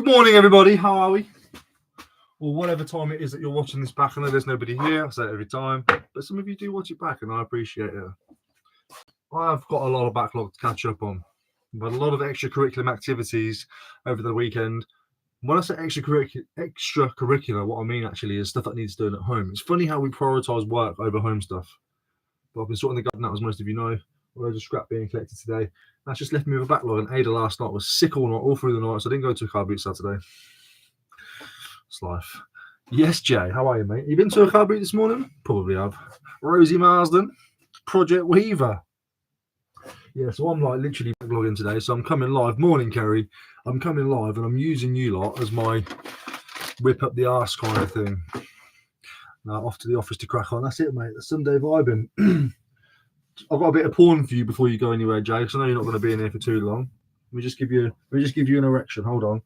Good morning, everybody. How are we? Or whatever time it is that you're watching this back. I know there's nobody here. I say it every time, but some of you do watch it back, and I appreciate it. I've got a lot of backlog to catch up on, but a lot of extracurricular activities over the weekend. When I say extracurricular, what I mean actually is stuff that needs doing at home. It's funny how we prioritise work over home stuff. But I've been sorting the garden out, as most of you know. Loads of scrap being collected today. That's just left me with a backlog. And Ada last night was sick all night, all through the night, so I didn't go to a car boot Saturday. It's life. Yes, Jay, how are you, mate? You been to a car boot this morning? Probably have. Rosie Marsden, Project Weaver. Yeah, so I'm like literally backlogging today. So I'm coming live. Morning, Kerry. I'm coming live and I'm using you lot as my whip up the arse kind of thing. Now off to the office to crack on. That's it, mate. The Sunday vibing. I've got a bit of porn for you before you go anywhere, Jay, because I know you're not going to be in here for too long. Let me just give you an erection. Hold on.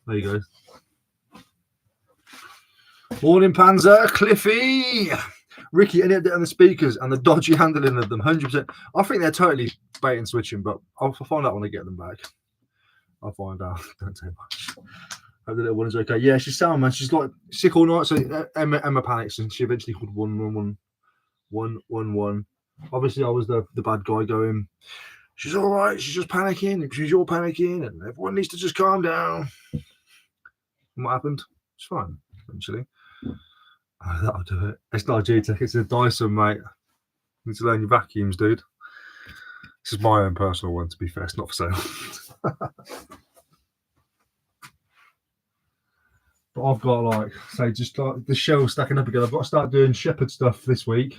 There you go. Morning, Panzer, Cliffy, Ricky. Any update on the speakers and the dodgy handling of them? 100%. I think they're totally bait and switching, but I'll find out when I get them back. I'll find out. Don't say much. Hope the little one is okay. Yeah, she's sound, man. She's like sick all night. So Emma panics and she eventually called 111. Obviously, I was the bad guy going, she's all right. She's just panicking. She's all panicking, and everyone needs to just calm down. And what happened? It's fine. Eventually, that'll do it. It's not a G-Tech. It's a Dyson, mate. You need to learn your vacuums, dude. This is my own personal one, to be fair. It's not for sale. But I've got, like, say, just like the shelves stacking up again. I've got to start doing shepherd stuff this week.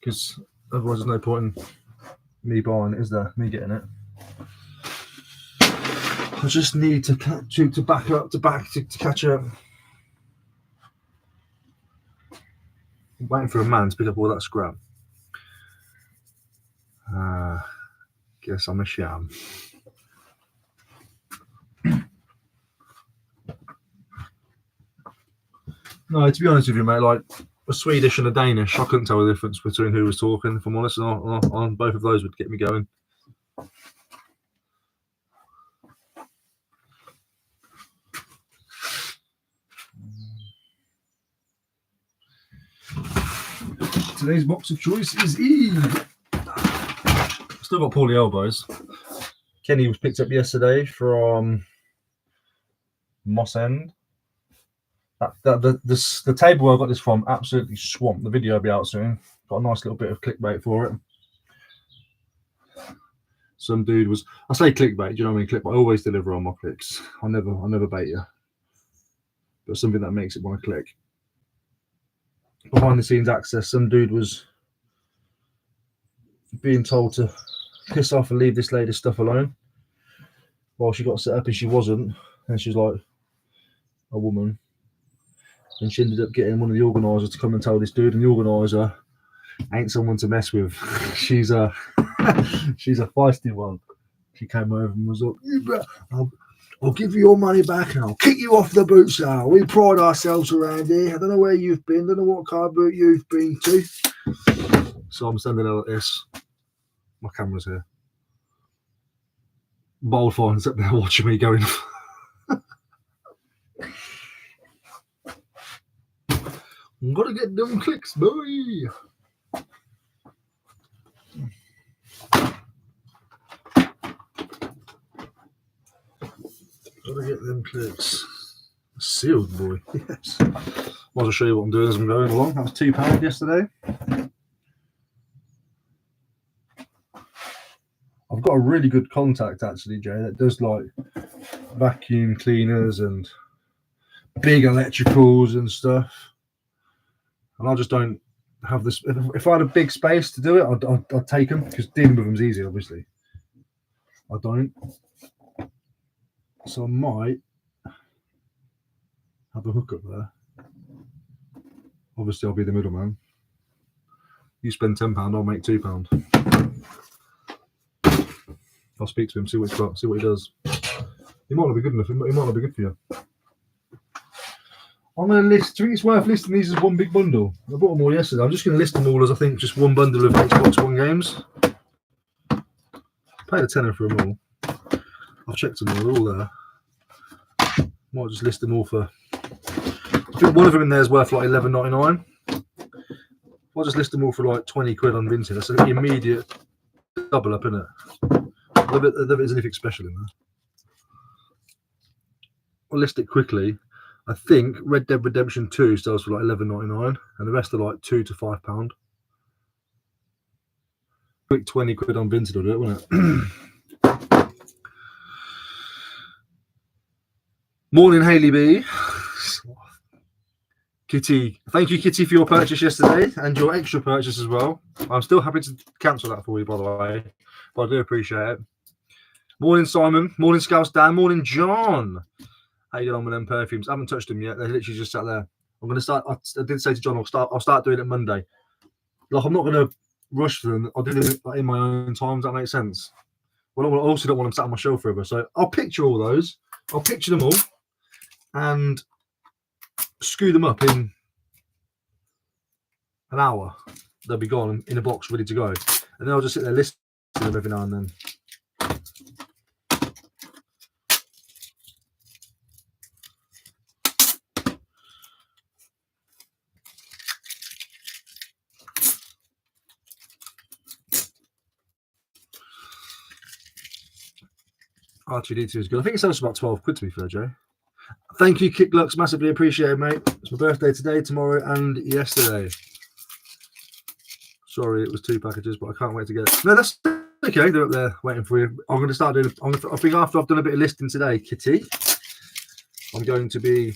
Because otherwise there's no point in me buying it, is there? Me getting it. I just need to catch up, to catch up. I'm waiting for a man to pick up all that scrap. Guess I'm a sham. No, to be honest with you, mate, like a Swedish and a Danish, I couldn't tell the difference between who was talking, if I'm honest. On both of those would get me going. Today's box of choice is Eve. Still got poorly elbows. Kenny was picked up yesterday from Moss End. The table I got this from absolutely swamped. The video will be out soon. Got a nice little bit of clickbait for it. Some dude was, I say clickbait, do you know what I mean? Clickbait. I always deliver on my clicks. I never bait you. But something that makes it want to click. Behind the scenes access, some dude was being told to piss off and leave this lady's stuff alone while she got set up and she wasn't. And she's like a woman. And she ended up getting one of the organisers to come and tell this dude, and the organiser ain't someone to mess with. she's a feisty one. She came over and was like, I'll give you your money back and I'll kick you off the boot sale. We pride ourselves around here. I don't know where you've been, don't know what car boot you've been to. So I'm standing there like this. My camera's here. Bold finds up there watching me going. I'm gonna get them clicks, boy. Gotta get them clicks. Sealed, boy. Yes. Might as well show you what I'm doing as I'm going along. That was £2 yesterday. I've got a really good contact actually, Jay, that does like vacuum cleaners and big electricals and stuff. And I just don't have this. If I had a big space to do it, I'd take them, because dealing with them's easy, obviously. I don't. So I might have a hookup there. Obviously, I'll be the middleman. You spend £10, I'll make £2. I'll speak to him, see what he's got, see what he does. He might not be good enough. He might not be good for you. I'm going to list. Do you think it's worth listing these as one big bundle? I bought them all yesterday. I'm just going to list them all as I think just one bundle of Xbox One games. Paid a tenner for them all. I've checked them all. They're all there. Might just list them all for. I think one of them in there is worth like $11.99. I'll just list them all for like 20 quid on Vinted. That's an immediate double up, isn't it? There isn't anything special in there. I'll list it quickly. I think Red Dead Redemption 2 sells for like $11.99, and the rest are like £2 to £5. Quick 20 quid on Vinted will do it, won't it? Morning, Hayley B. Kitty, thank you, Kitty, for your purchase yesterday and your extra purchase as well. I'm still happy to cancel that for you, by the way, but I do appreciate it. Morning, Simon. Morning, Scouts Dan. Morning, John. How you get on with them perfumes? I haven't touched them yet. They're literally just sat there. I'm going to start. I did say to John, I'll start doing it Monday. Like, I'm not going to rush for them. I'll do them in my own time. Does that make sense? Well, I also don't want them sat on my shelf forever. So I'll picture all those. I'll picture them all and screw them up in an hour. They'll be gone in a box ready to go. And then I'll just sit there listening to them every now and then. R2D2 is good. I think it sells for about 12 quid, to be fair, Joe. Thank you, Kicklux. Massively appreciated, mate. It's my birthday today, tomorrow, and yesterday. Sorry, it was 2 packages, but I can't wait to get it. No, that's okay. They're up there waiting for you. I'm going to start doing. I think after I've done a bit of listing today, Kitty, I'm going to be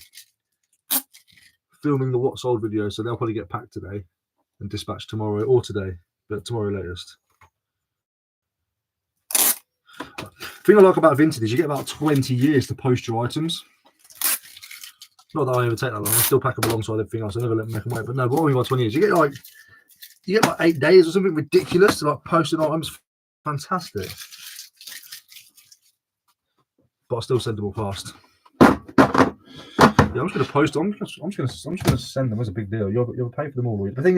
filming the what sold video, so they'll probably get packed today and dispatched tomorrow or today, but tomorrow latest. The thing I like about Vinted is you get about 20 years to post your items. Not that I ever take that long. I still pack them alongside everything else. I never let them make them wait. But no, what I mean by 20 years, you get like 8 days or something ridiculous to like posting items. Fantastic. But I still send them all fast. Yeah, I'm just going to post them. I'm just going to send them. That's a big deal. You'll pay for them all. The thing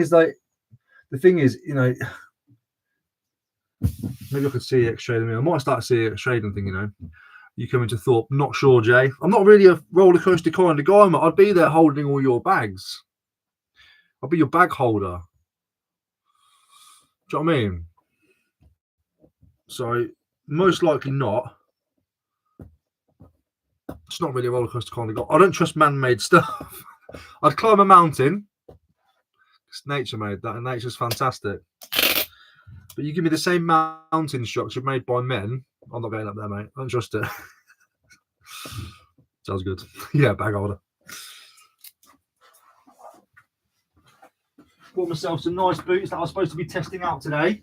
is, you know, maybe I could CEX trading. I might start a CEX trading thing, you know. You come into Thorpe. Not sure, Jay. I'm not really a roller coaster kind of guy, mate. I'd be there holding all your bags. I'll be your bag holder. Do you know what I mean? So, most likely not. It's not really a roller coaster kind of guy. I don't trust man-made stuff. I'd climb a mountain. It's nature made that, and nature's fantastic. But you give me the same mountain structure made by men, I'm not going up there, mate. I don't trust it. Sounds good. Yeah, bag holder. Bought myself some nice boots that I was supposed to be testing out today.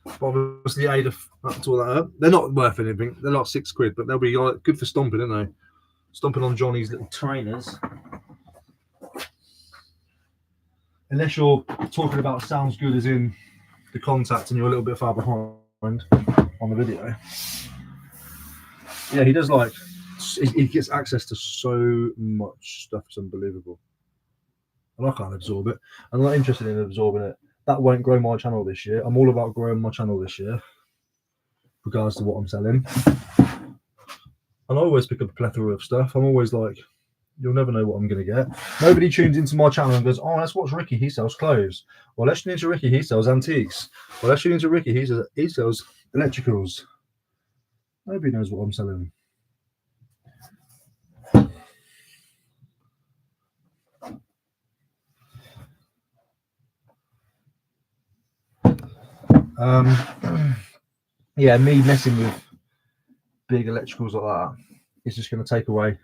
But obviously, Ada tore that up. They're not worth anything. They're like 6 quid, but they'll be good for stomping, aren't they? Stomping on Johnny's little trainers. Unless you're talking about sounds good as in the contact and you're a little bit far behind on the video. Yeah, he does like, he gets access to so much stuff. It's unbelievable. And I can't absorb it. I'm not interested in absorbing it. That won't grow my channel this year. I'm all about growing my channel this year, regards to what I'm selling. And I always pick up a plethora of stuff. I'm always like, you'll never know what I'm going to get. Nobody tunes into my channel and goes, oh, let's watch Ricky. He sells clothes. Well, let's tune into Ricky. He sells antiques. Well, let's tune into Ricky. He sells electricals. Nobody knows what I'm selling. Yeah, me messing with big electricals like that is just going to take away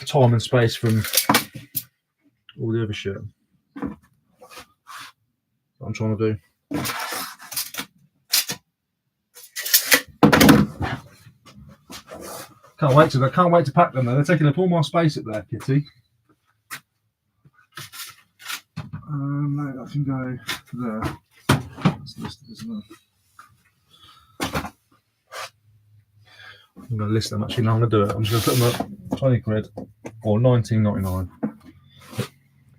time and space from all the other shit I'm trying to do. Can't wait to pack them though. They're taking up all my space up there, Kitty. No, I can go there. It's listed, isn't it? I'm going to list them actually. Now I'm going to do it. I'm just going to put them at 20 quid or 19.99.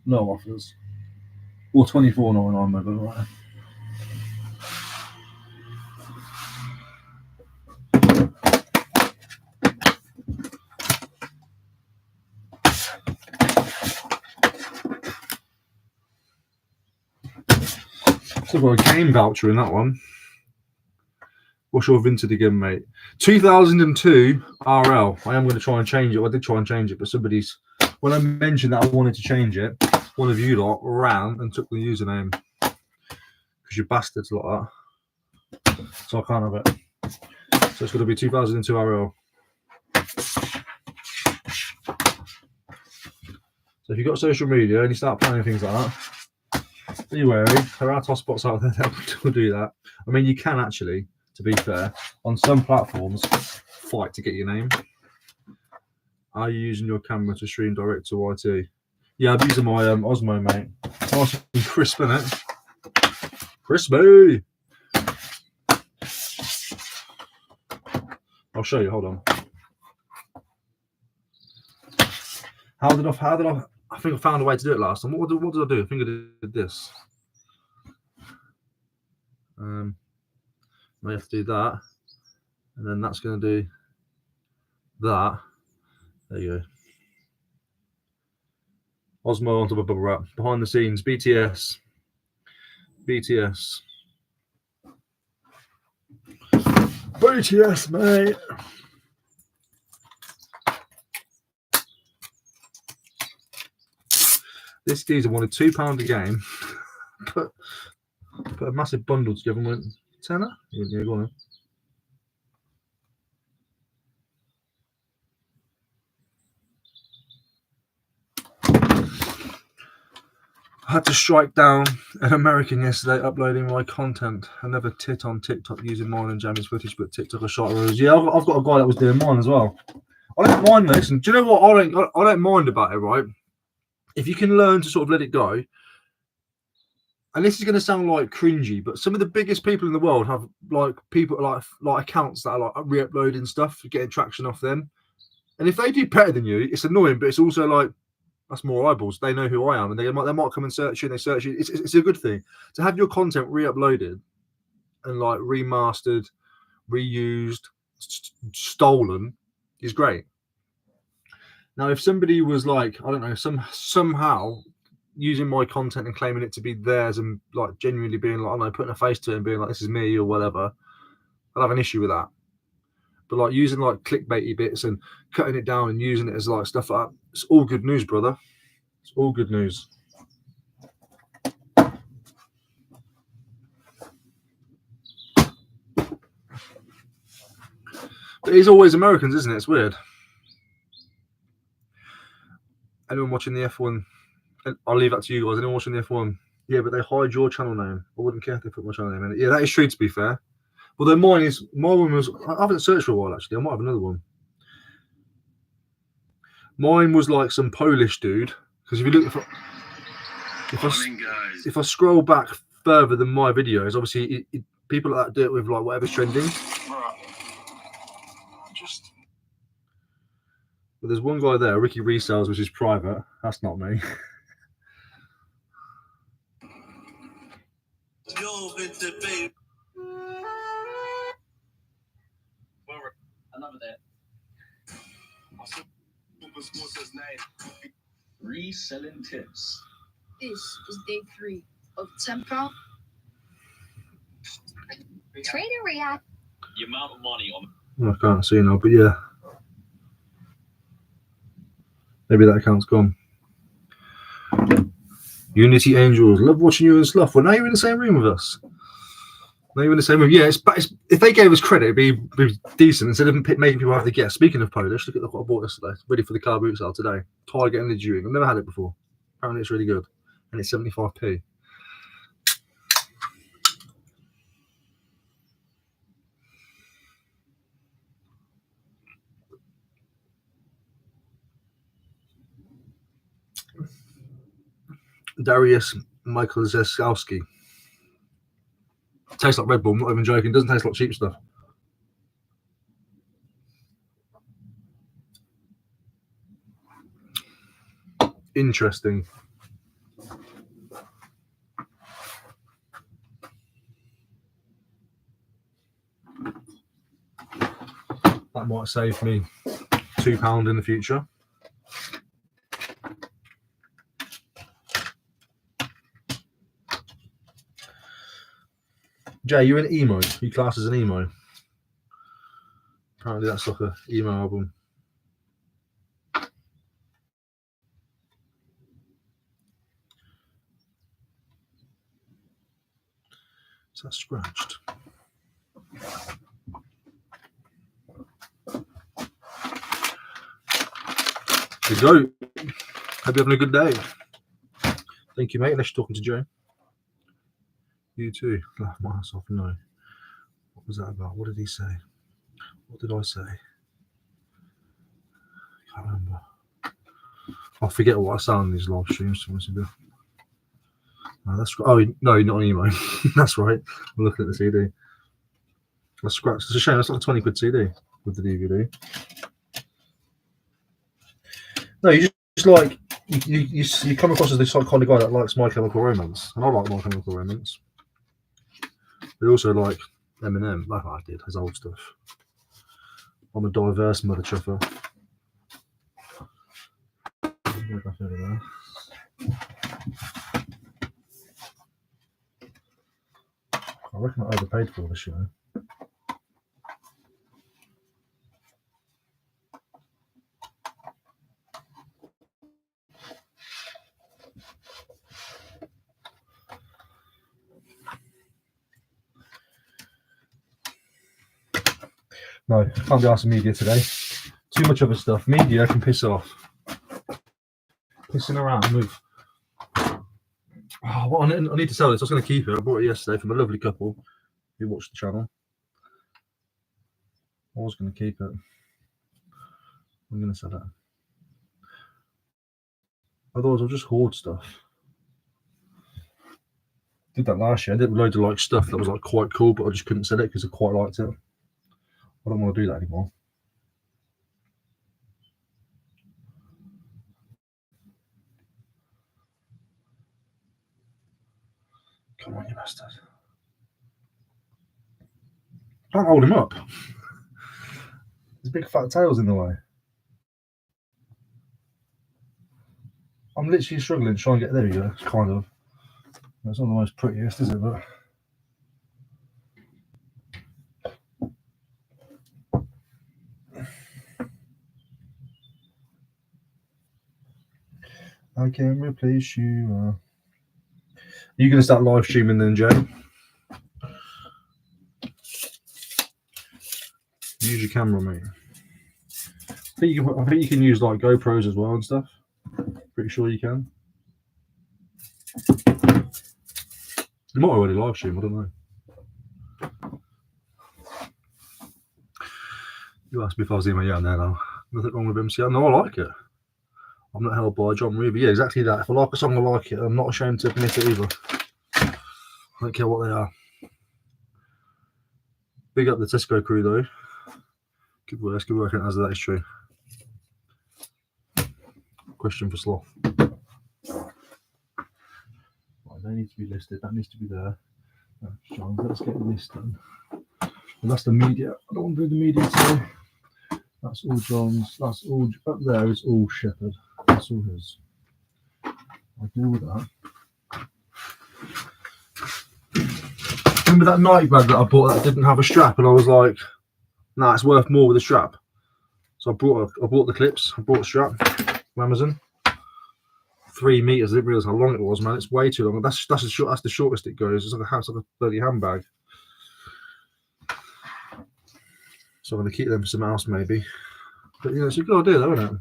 No offers. Or 24.99 maybe. Right. So I've got a game voucher in that one. What's your vintage again, mate? 2002 RL. I am going to try and change it. I did try and change it, but somebody's... When I mentioned that I wanted to change it, one of you lot ran and took the username. Because you bastards like that. So I can't have it. So it's going to be 2002 RL. So if you've got social media and you start planning things like that, be wary. There are hotspots out there that will do that. I mean, you can actually, to be fair, on some platforms, fight to get your name. Are you using your camera to stream direct to YT? Yeah, I'm using my Osmo, mate. Nice and crisp, innit? Crispy! I'll show you, hold on. How did I think I found a way to do it last time. What did I do? I think I did this. I have to do that. And then that's going to do that. There you go. Osmo onto a bubble wrap. Behind the scenes, BTS. BTS. BTS, mate. This geezer wanted £2 a game. put a massive bundle together and went, tenner? Yeah, go on. I had to strike down an American yesterday uploading my content. Another tit on TikTok using mine and Jamie's footage, but TikTok a shot rose. Yeah, I've got a guy that was doing mine as well. I don't mind this, and do you know what I don't mind about it, right? If you can learn to sort of let it go, and this is going to sound like cringy, but some of the biggest people in the world have like people like accounts that are like re-uploading stuff, getting traction off them. And if they do better than you, it's annoying, but it's also like, that's more eyeballs. They know who I am, and they might come and search you, and they search you. It's a good thing to have your content re-uploaded and like remastered, reused, stolen is great. Now, if somebody was like, I don't know, somehow using my content and claiming it to be theirs and like genuinely being like, I don't know, putting a face to it and being like, this is me or whatever, I'd have an issue with that. But like using like clickbaity bits and cutting it down and using it as like stuff like that, it's all good news, brother. It's all good news. But it's always Americans, isn't it? It's weird. Anyone watching the F1? I'll leave that to you guys. Anyone watching the F1? Yeah, but they hide your channel name. I wouldn't care if they put my channel name in it. Yeah, that is true, to be fair. Although my one was, I haven't searched for a while actually. I might have another one. Mine was like some Polish dude. Because if you look, if I scroll back further than my videos, obviously people like that do it with like whatever's trending. But there's one guy there, Ricky Resells, which is private. That's not me. Another day. Reselling tips. This is day 3 of 10 pound. Trader react. The amount of money on. I can't see now, but yeah. Maybe that account's gone. Unity Angels, love watching you and Slough. Well, now you're in the same room with us. Now you're in the same room. Yeah, if they gave us credit, it'd be decent instead of making people have to guess. Speaking of Polish, look at what I bought yesterday. Ready for the car boot sale today. Tiger Energy drink. I've never had it before. Apparently, it's really good, and it's 75p. Darius Michael Zeskowski. Tastes like Red Bull. I'm not even joking. Doesn't taste like cheap stuff. interesting. That might save me £2 in the future. Jay, you're in emo. You class as an emo. Apparently that's like a emo album. Is that scratched? There you go. Hope you're having a good day. Thank you, mate. Unless you're talking to Joe. You too. Laugh my ass off. No. What was that about? What did he say? What did I say? Can't remember. I forget what I say on these live streams. Oh, that's oh no, not an emo. That's right. I'm looking at the CD. That's scratched. It's a shame. That's like a 20 quid CD with the DVD. No, you just like you come across as this kind of guy that likes My Chemical Romance, and I like My Chemical Romance. But also like Eminem, like I did, his old stuff. I'm a diverse mother truffer. Go back over there. I reckon I overpaid for this show. No, can't be asked media today. Too much other stuff. Media can piss off. Pissing around, move. Oh, what I need to sell this. I was going to keep it. I bought it yesterday from a lovely couple who watched the channel. I was going to keep it. I'm going to sell it. Otherwise, I'll just hoard stuff. Did that last year. I did loads of like stuff that was like quite cool, but I just couldn't sell it because I quite liked it. I don't want to do that anymore. Come on, you bastard. Don't hold him up. His big fat tail's in the way. I'm literally struggling to try and get there. You go, kind of. It's not the most prettiest, is it? But I can replace you. Are you going to start live streaming then, Jay? Use your camera, mate. I think you can use like GoPros as well and stuff. Pretty sure you can. You might already live stream, I don't know. You asked me if I was in my yeah, no. Nothing wrong with MCR. No, I like it. I'm not held by a John Ruby. Yeah, exactly that. If I like a song, I like it. I'm not ashamed to admit it either. I don't care what they are. Big up the Tesco crew though. Good work. Good work. As that is true. Question for Sloth. Right, they need to be listed. That needs to be there. John, let's get this done. And that's the media. I don't want to do the media today. That's all John's. That's all up there. Is all Shepherd. That's all his. I'll deal with that. Remember that night bag that I bought that didn't have a strap, and I was like, "Nah, it's worth more with a strap." So I bought the clips. I bought a strap from Amazon. 3 meters. I didn't realize how long it was, man. It's way too long. That's the shortest it goes. It's like a bloody handbag. So I'm gonna keep them for something else maybe. But you know, it's a good idea though, isn't it?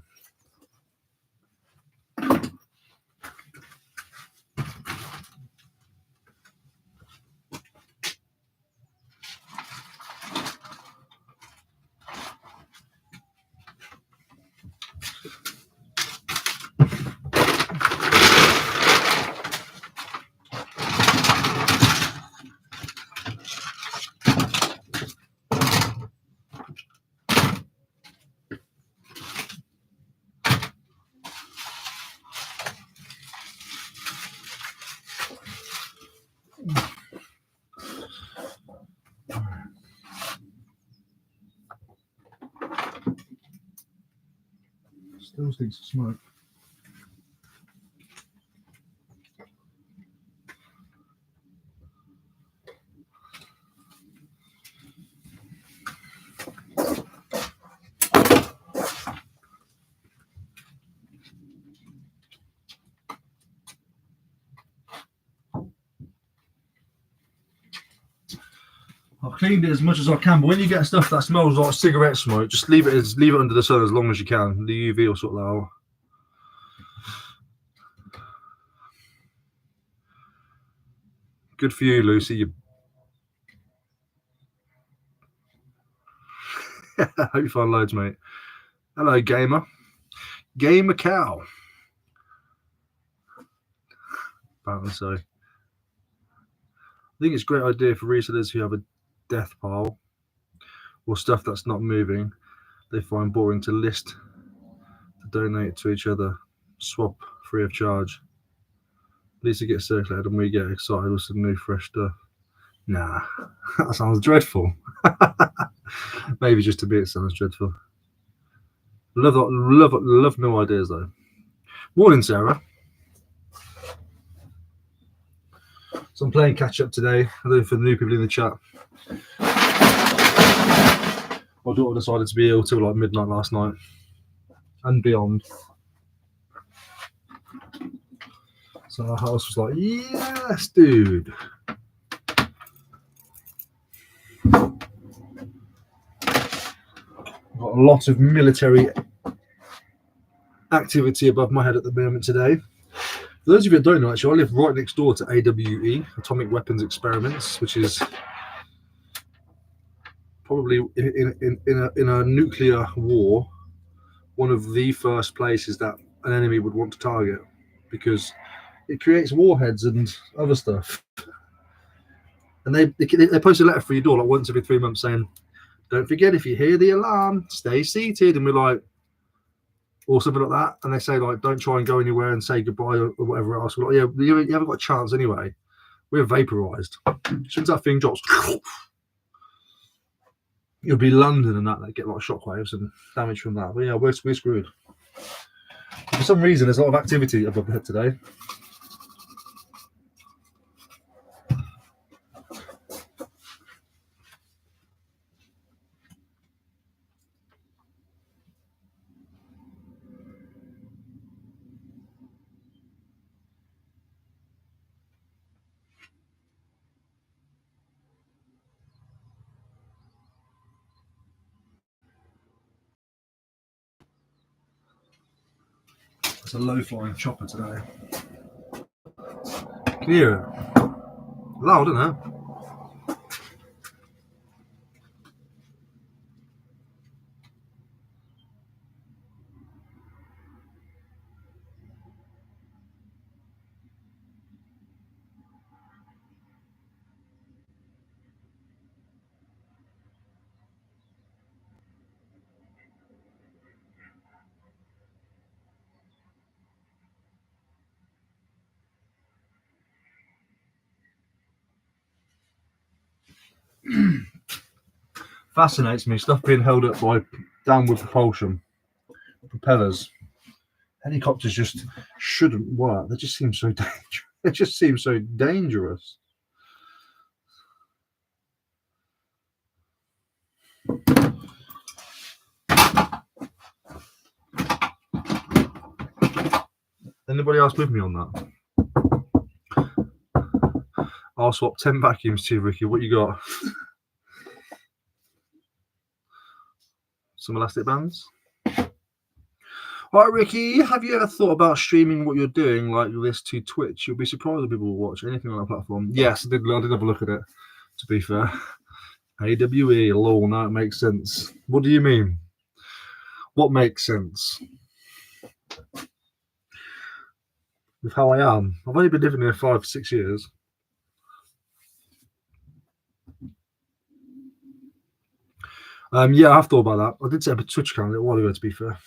Still stinks of smoke. I've cleaned it as much as I can, but when you get stuff that smells like cigarette smoke, just leave it under the sun as long as you can. The UV will sort that out. Good for you, Lucy. I hope you find loads, mate. Hello, gamer. Gamer cow. Apparently so. I think it's a great idea for resellers who have a death pile or stuff that's not moving they find boring to list to donate to each other, swap free of charge. At least it gets circulated and we get excited with some new fresh stuff. Nah, that sounds dreadful. Maybe just a bit sounds dreadful. Love new ideas though. Morning, Sarah. So I'm playing catch up today. Hello for the new people in the chat. My daughter decided to be ill till like midnight last night and beyond. So our house was like, yes, dude. Got a lot of military activity above my head at the moment today. For those of you that don't know, actually, I live right next door to AWE, Atomic Weapons Experiments, which is probably in a nuclear war, one of the first places that an enemy would want to target, because it creates warheads and other stuff. And they post a letter for your door like once every 3 months saying, don't forget, if you hear the alarm, stay seated. And we're like, or something like that. And they say, like, don't try and go anywhere and say goodbye or whatever else. We're like, yeah, you haven't got a chance anyway. We're vaporized. As soon as that thing drops, it'll be London and that get like shockwaves and damage from that. But yeah, we're screwed. For some reason, there's a lot of activity above the head today. It's a low-flying chopper today. Can you hear it? Loud, isn't it? Fascinates me, stuff being held up by downward propulsion, propellers. Helicopters just shouldn't work. They just seem so dangerous. It just seems so dangerous. Anybody else with me on that? I'll swap 10 vacuums to you, Ricky. What you got? Some elastic bands? All right, Ricky, have you ever thought about streaming what you're doing like this to Twitch? You'll be surprised if people will watch anything on that platform. Yes, I did have a look at it, to be fair. AWE, lol, now it makes sense. What do you mean? What makes sense? With how I am. I've only been living here 5 or 6 years. Yeah, I have thought about that. I did set up a Twitch account a little while ago, to be fair.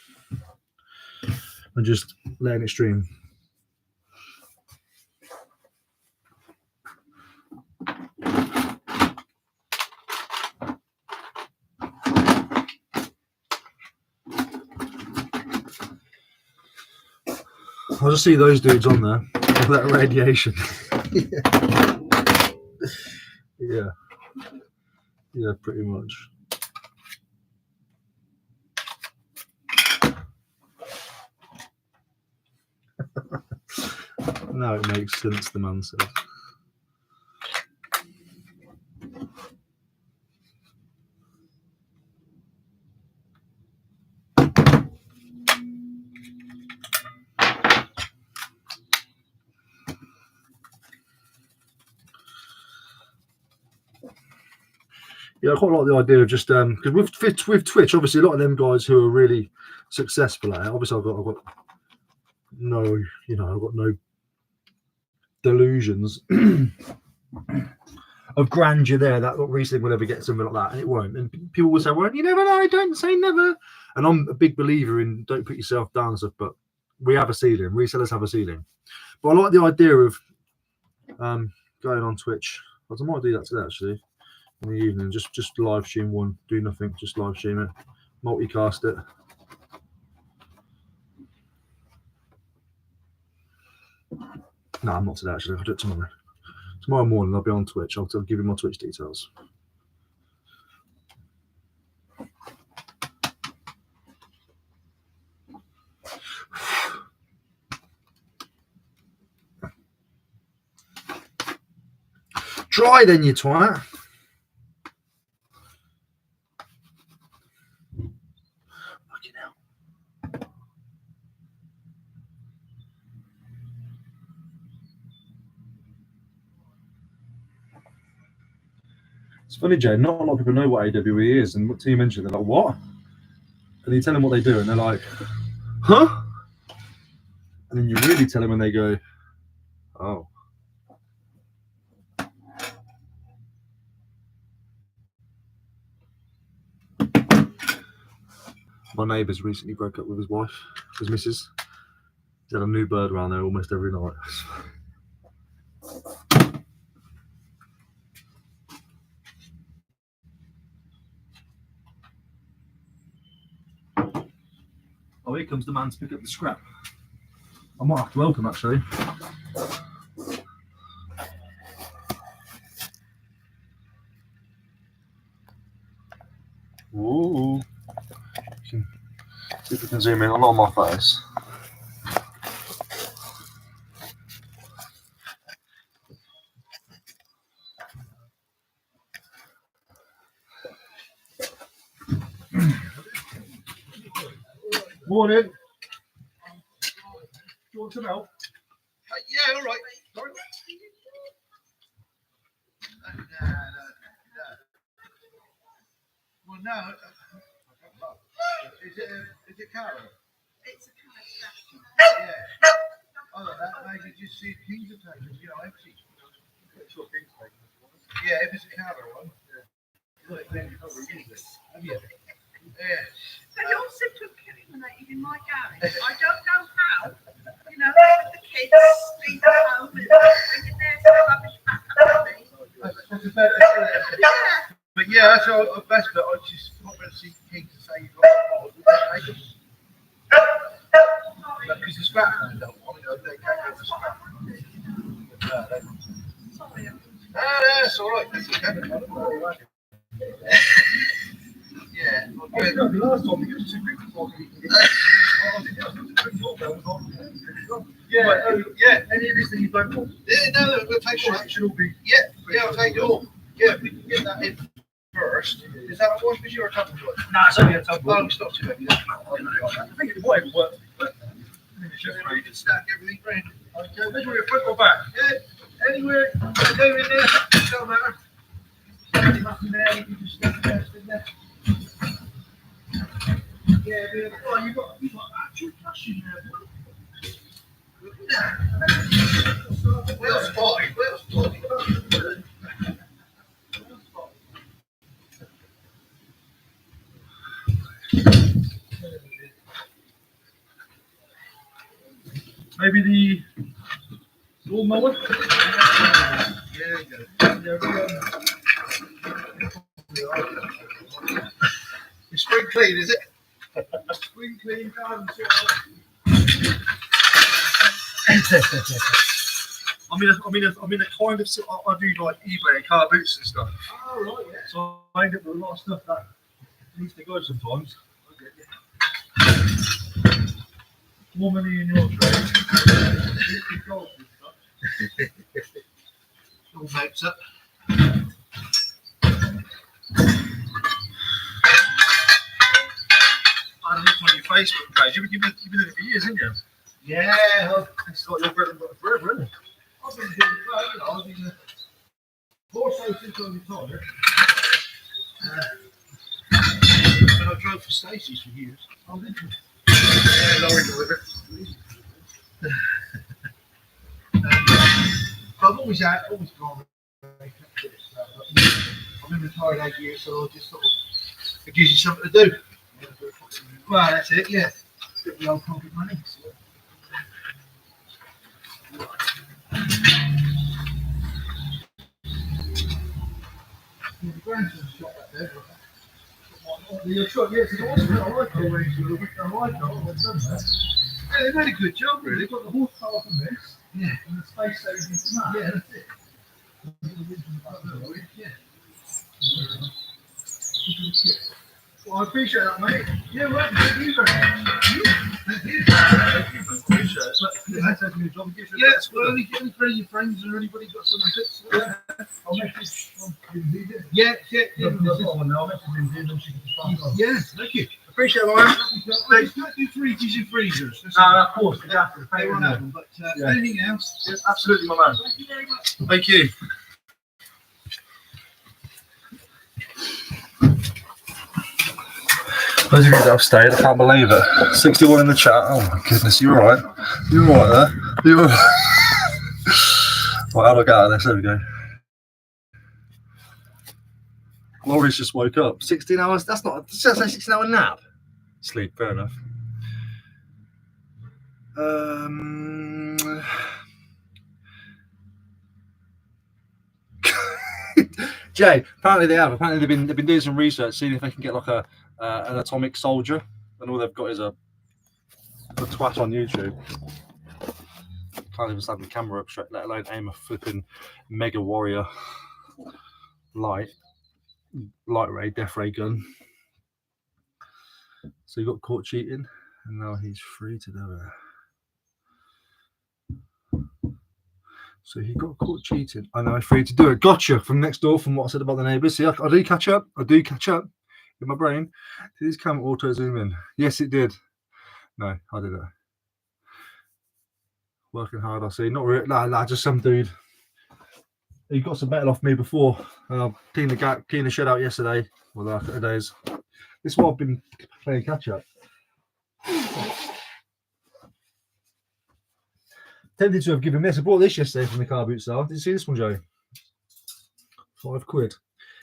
And just letting it stream. I just see those dudes on there with that radiation. Yeah. Yeah, pretty much. Now it makes sense, the man says. Yeah, I quite like the idea of just because with Twitch, obviously a lot of them guys who are really successful at it. Obviously, I've got no, I've got no delusions of grandeur there that Reselling will ever get something like that, and it won't. And people will say, "Well, you never know. Don't say never." And I'm a big believer in don't put yourself down and stuff, but we have a ceiling. Resellers have a ceiling. But I like the idea of going on Twitch. I might do that today actually. In the evening, just live stream one, do nothing, just live stream it, multicast it. No, I'm not today actually. I'll do it tomorrow. Tomorrow morning I'll be on Twitch. I'll give you my Twitch details. Try then, you twat. Fucking hell. It's funny, Jay. Not a lot of people know what AWE is, and what you mentioned, they're like, "What?" And you tell them what they do, and they're like, "Huh?" And then you really tell them, and they go, "Oh." My neighbour's recently broke up with his wife, his missus. He's had a new bird around there almost every night. Oh, here comes the man to pick up the scrap. I might have to welcome actually. Ooh. See if we can zoom in. I'm not on my face. Morning. Do you want some help? Yeah, all right. Sorry. No. Well, no. Is it Carol? It's a kind of fashion. Yeah. Other than that, maybe just see King's Attack, empty. Yeah, if it's a Carol one. Have you? Yeah. But you're simply eliminated in my garage. I don't know how. With the kids being at home and bringing their rubbish back up to me. Yeah. But yeah, that's all best. But I just not going to see King to say you've got the bottles. Because the scrap man don't want it. They can't get the scrap. Sorry. No, that's all right. That's okay. Yeah. The last time we got 2 people talking. Yeah. Any of this thing you don't want? Yeah, no, we'll take it. Should all be. Yeah, I'll take it all. Yeah, we can get that in first. Is that a wash machine or a tub wash? No, it's only a tub. Oh, it's not too heavy. I think it might work. You can stack everything round. Okay, measure your front or back. Yeah, anywhere. Go in there. Don't matter. Nothing there. You can just stack the rest in there. Yeah, you've got actual cash in there. Well spotted. Maybe the lawnmower. Yeah, it's spring clean, is it? Spring clean garden. I'm in a kind of, I do like eBay and car boots and stuff. Oh, right, yeah. So I end up with a lot of stuff that needs to go sometimes. More money in your trade. All mates up. I had a look on your Facebook page. You've been doing it for years, haven't you? Yeah, It's like your bread and butter forever, isn't it? I've been doing it, you know, I've been more so since I retired. And I drove for Stacey's for years. Oh, did you? Yeah, lorry driver. I've always gone. I've been retired 8 years, so I just sort of, it gives you something to do. Well, that's it, yeah. Get the old pocket money. So. The grandson's shot back there. You're sure, yes, it's awesome. I like the way you look. I like it. I've done that. Yeah, they've done a good job, really. They've got the horsepower from this, Yeah, and the space saving from that. yeah, that's it. Yeah. Well, I appreciate that, mate. Yeah, well, thank you very much. Thank you. Thank you, I appreciate it. That's taking me a job and gives you a Yes, well, any for your friends or anybody got some tips? I'll message on Indeed. Yeah, I've got one now. I'll message Indeed and she can just pass on. yeah, thank you. Appreciate it, man. They don't do fridges and freezers. That's Of course, exactly. they won't have them, but Yeah. anything else? Yeah, absolutely, my man. Thank you very much. Thank you. Those of you that have stayed, I can't believe it. 61 in the chat. Oh my goodness, you're alright. You're alright there. You're alright. Right, how do I get out of this? There we go. Laurie's just woke up. 16 hours? That's not a 16-hour nap. Sleep, fair enough. Jay, apparently they have. Apparently they've been doing some research, seeing if they can get like an atomic soldier, and all they've got is a twat on YouTube. Can't even stand the camera up straight, let alone aim a flipping mega warrior light ray, death ray gun. So he got caught cheating, and now he's free to do it. So he got caught cheating, and now he's free to do it. Gotcha from next door, from what I said about the neighbours. See, I do catch up. I do catch up in my brain. Did this camera auto zoom in? Yes, it did. No, I did it. Working hard, I see. Not really, nah, just some dude. He got some metal off me before. Cleaned the shed out yesterday. Well, a couple of days. This is what I've been playing catch up. Tempted to have given this. I bought this yesterday from the car boot sale. Did you see this one, Joe? £5.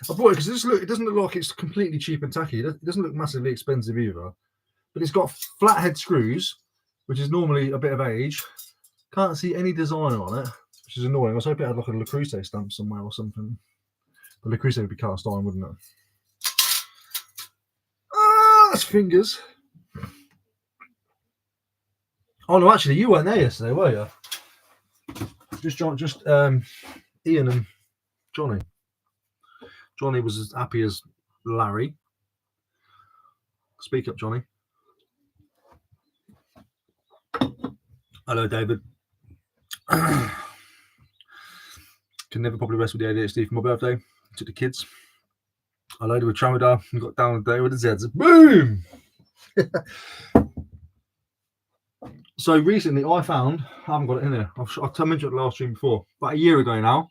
I bought it because it doesn't look like it's completely cheap and tacky. It doesn't look massively expensive either. But it's got flathead screws, which is normally a bit of age. Can't see any design on it, which is annoying. I was hoping it had like a Le Creuset stamp somewhere or something. But Le Creuset would be cast iron, wouldn't it? Ah, that's fingers. Oh no, actually, you weren't there yesterday, were you? Just Ian and Johnny. Johnny was as happy as Larry. Speak up, Johnny. Hello, David. Can never probably rest with the ADHD for my birthday. Took the kids. I loaded with Tramadol and got down the day with the Zeds. Boom! So recently I found, I haven't got it in there. I mentioned it last stream before, about a year ago now.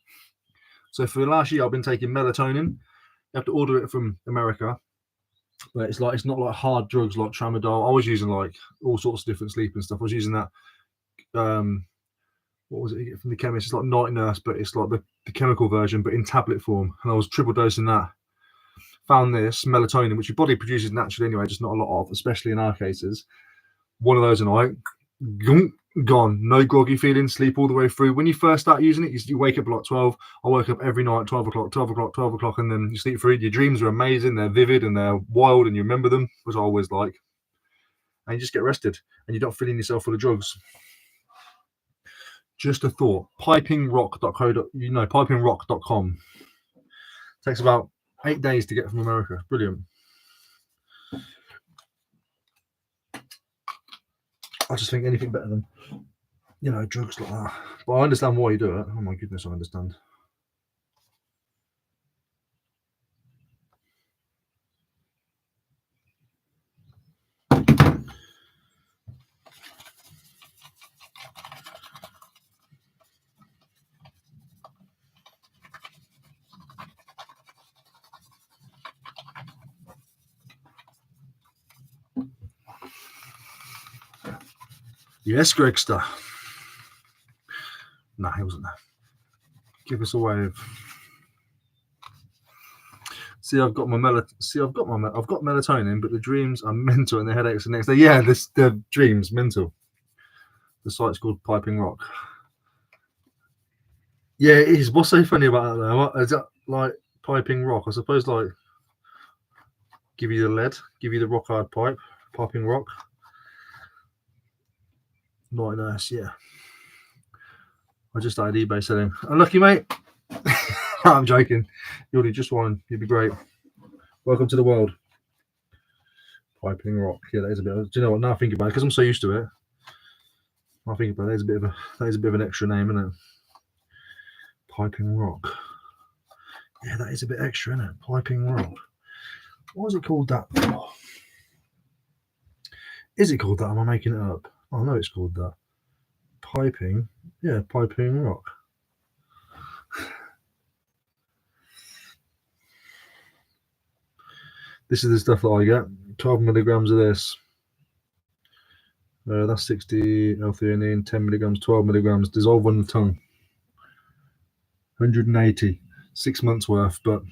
So for the last year I've been taking melatonin. You have to order it from America. But it's not like hard drugs like Tramadol. I was using like all sorts of different sleeping stuff. I was using that what was it you get from the chemist? It's like Night Nurse, but it's like the chemical version, but in tablet form. And I was triple dosing that. Found this melatonin, which your body produces naturally anyway, just not a lot of, especially in our cases. One of those a night, gone. No groggy feeling, sleep all the way through. When you first start using it, you wake up at like 12. I woke up every night, 12 o'clock, and then you sleep through. Your dreams are amazing. They're vivid and they're wild, and you remember them, which I always like. And you just get rested, and you're not feeling yourself full of drugs. Just a thought. Pipingrock.com. Takes about 8 days to get from America. Brilliant. I just think anything better than, you know, drugs like that. But I understand why you do it. Oh my goodness, I understand. Yes, Gregster. Nah, he wasn't there. Give us a wave. See, I've got melatonin, but the dreams are mental and the headaches the next day. Yeah, the dreams mental. The site's called Piping Rock. Yeah, it is. What's so funny about that though? What, is that like Piping Rock? I suppose like give you the lead, give you the rock hard pipe, Piping Rock. Not nice, yeah. I just started eBay selling. Unlucky, mate. I'm joking. You'll do just one. You'll be great. Welcome to the world. Piping Rock. Yeah, that is a bit. Do you know what? Now I think about it, because I'm so used to it. I think about it. That is a bit of an extra name, isn't it? Piping Rock. Yeah, that is a bit extra, isn't it? Piping Rock. What is it called that? Oh. Is it called that? Am I making it up? Oh no, it's called that. Piping. Yeah, Piping Rock. This is the stuff that I get. 12 milligrams of this. That's 60 L-theanine, 10 milligrams, 12 milligrams. Dissolve on the tongue. 180. 6 months worth, but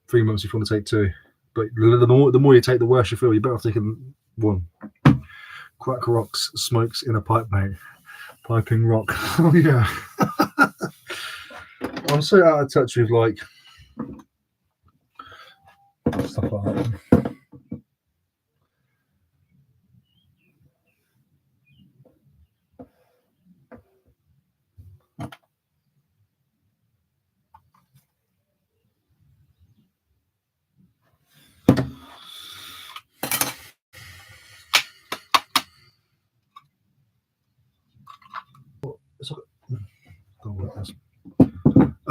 3 months if you want to take 2. But the more you take, the worse you feel. You're better off taking 1. Crack rocks, smokes in a pipe, mate. Piping Rock. Oh yeah. I'm so out of touch with like stuff like that.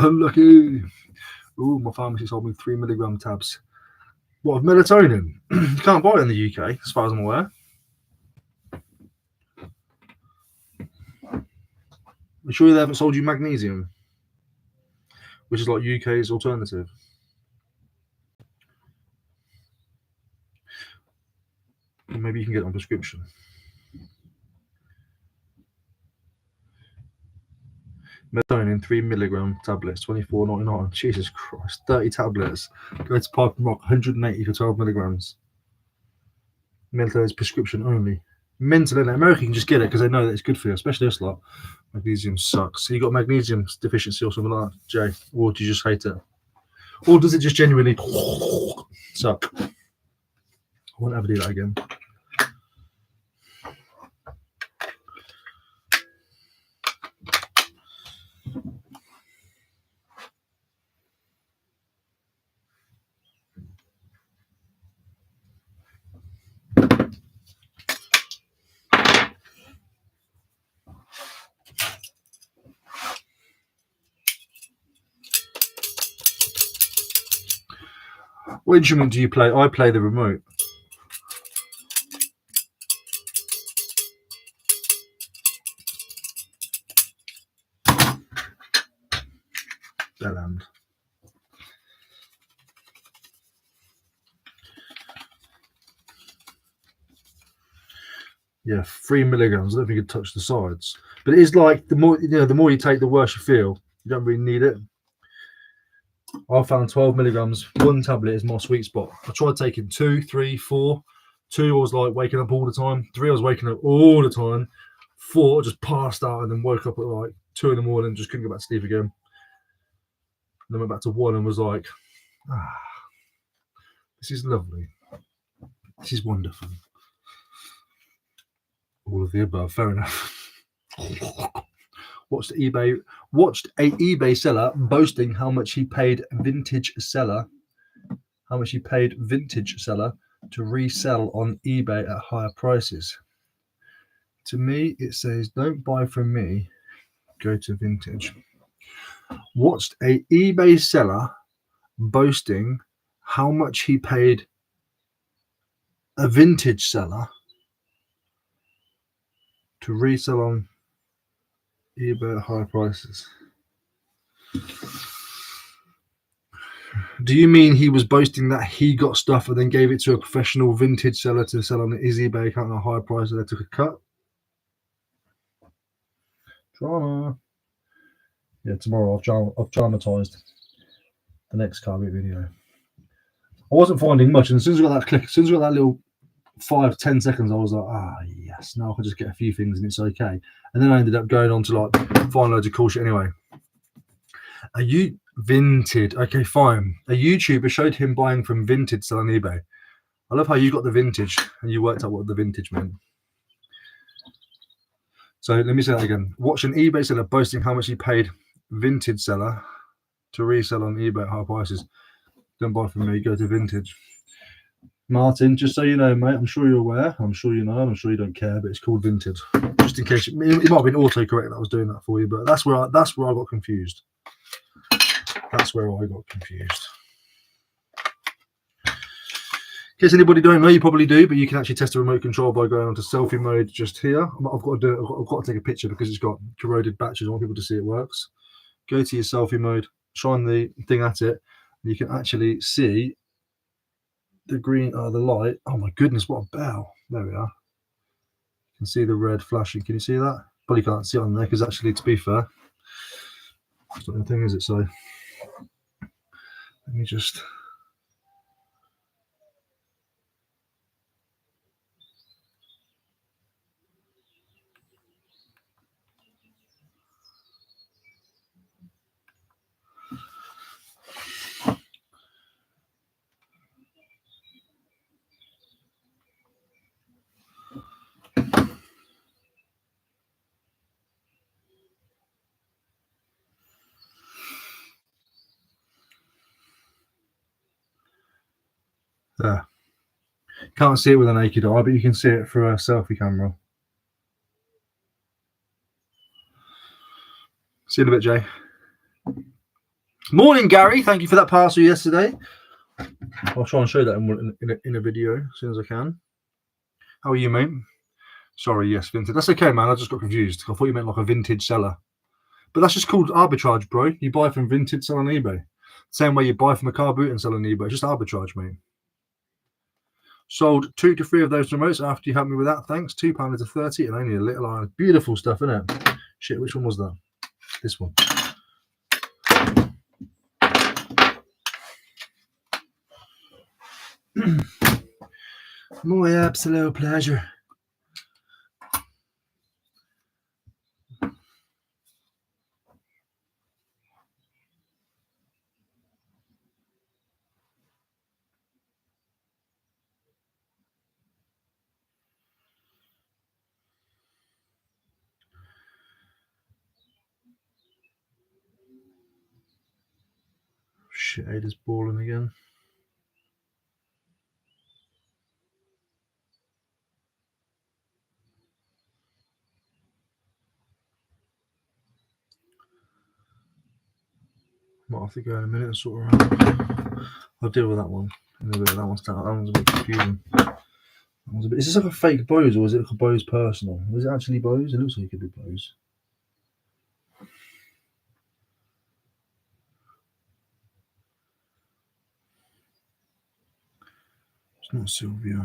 Unlucky. Ooh, my pharmacy sold me 3 milligram tabs. What, of melatonin? You can't buy it in the UK, as far as I'm aware. I'm sure they haven't sold you magnesium, which is like UK's alternative. Maybe you can get it on prescription. Melatonin 3 milligram tablets, $24.99. Jesus Christ, 30 tablets. Go to Piping Rock, 180 for 12 milligrams. Melatonin is prescription only. Mental, in America, you can just get it because they know that it's good for you, especially us lot. Magnesium sucks. So you got magnesium deficiency or something like that, Jay? Or do you just hate it? Or does it just genuinely suck? I won't ever do that again. What instrument do you play? I play the remote. Bellend. Yeah, 3 milligrams. I don't think you can touch the sides, but it is like the more the more you take, the worse you feel. You don't really need it. I found 12 milligrams. 1 tablet is my sweet spot. I tried taking 2, 3, 4. 2, I was like waking up all the time. 3, I was waking up all the time. 4, I just passed out and then woke up at like 2 in the morning, just couldn't go back to sleep again. And then went back to 1 and was like, this is lovely. This is wonderful. All of the above, fair enough. Watched a eBay seller boasting how much he paid vintage seller to resell on eBay at higher prices. To me, it says, don't buy from me, go to vintage. Watched a eBay seller boasting how much he paid a vintage seller to resell on eBay at higher prices. Do you mean he was boasting that he got stuff and then gave it to a professional vintage seller to sell on his eBay account at a higher price and they took a cut? Drama. Yeah, tomorrow I've dramatized the next car boot video. I wasn't finding much, and as soon as I got that click, as soon as I got that little 5-10 seconds, I was like, yes, now I can just get a few things and it's okay. And then I ended up going on to like find loads of cool shit anyway. Are you Vinted? Okay, fine. A YouTuber showed him buying from Vinted selling eBay. I love how you got the vintage and you worked out what the vintage meant. So let me say that again. Watch an eBay seller boasting how much he paid vintage seller to resell on eBay at high prices. Don't buy from me, go to vintage. Martin, just so you know, mate, I'm sure you're aware. I'm sure you know, and I'm sure you don't care, but it's called vintage. Just in case it might have been autocorrect that I was doing that for you, but that's where I got confused. That's where I got confused. In case anybody don't know, you probably do, but you can actually test the remote control by going onto selfie mode just here. I've got to take a picture because it's got corroded batteries. I want people to see it works. Go to your selfie mode, shine the thing at it, and you can actually see the green, the light. Oh my goodness, what a bell. There we are. You can see the red flashing. Can you see that? Probably can't see it on there because actually, to be fair, it's not the thing, is it? So let me just... There. Can't see it with a naked eye, but you can see it through a selfie camera. See you in a bit, Jay. Morning, Gary. Thank you for that parcel yesterday. I'll try and show that in a video as soon as I can. How are you, mate? Sorry, yes, vintage. That's okay, man. I just got confused. I thought you meant like a vintage seller. But that's just called arbitrage, bro. You buy from vintage, sell on eBay. Same way you buy from a car boot and sell on eBay. Just arbitrage, mate. Sold 2 to 3 of those remotes after you helped me with that. Thanks. £2 to 30 and only a little iron. Beautiful stuff, isn't it? Shit, which one was that? This one. My absolute pleasure. Shit, Ada's balling again. Might have to go in a minute and sort her out. I'll deal with that one in a bit. That one's a bit confusing. Is this like a fake Bose or is it like a Bose personal? Is it actually Bose? It looks like it could be Bose. It's not Sylvia.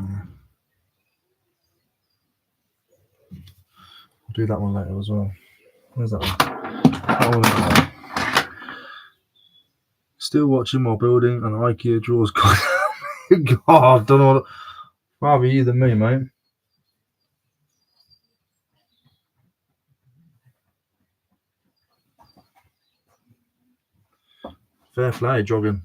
I'll do that one later as well. Where's that one? That one. Still watching while building an IKEA drawers. God, I don't know what. Rather you than me, mate. Fair play, jogging.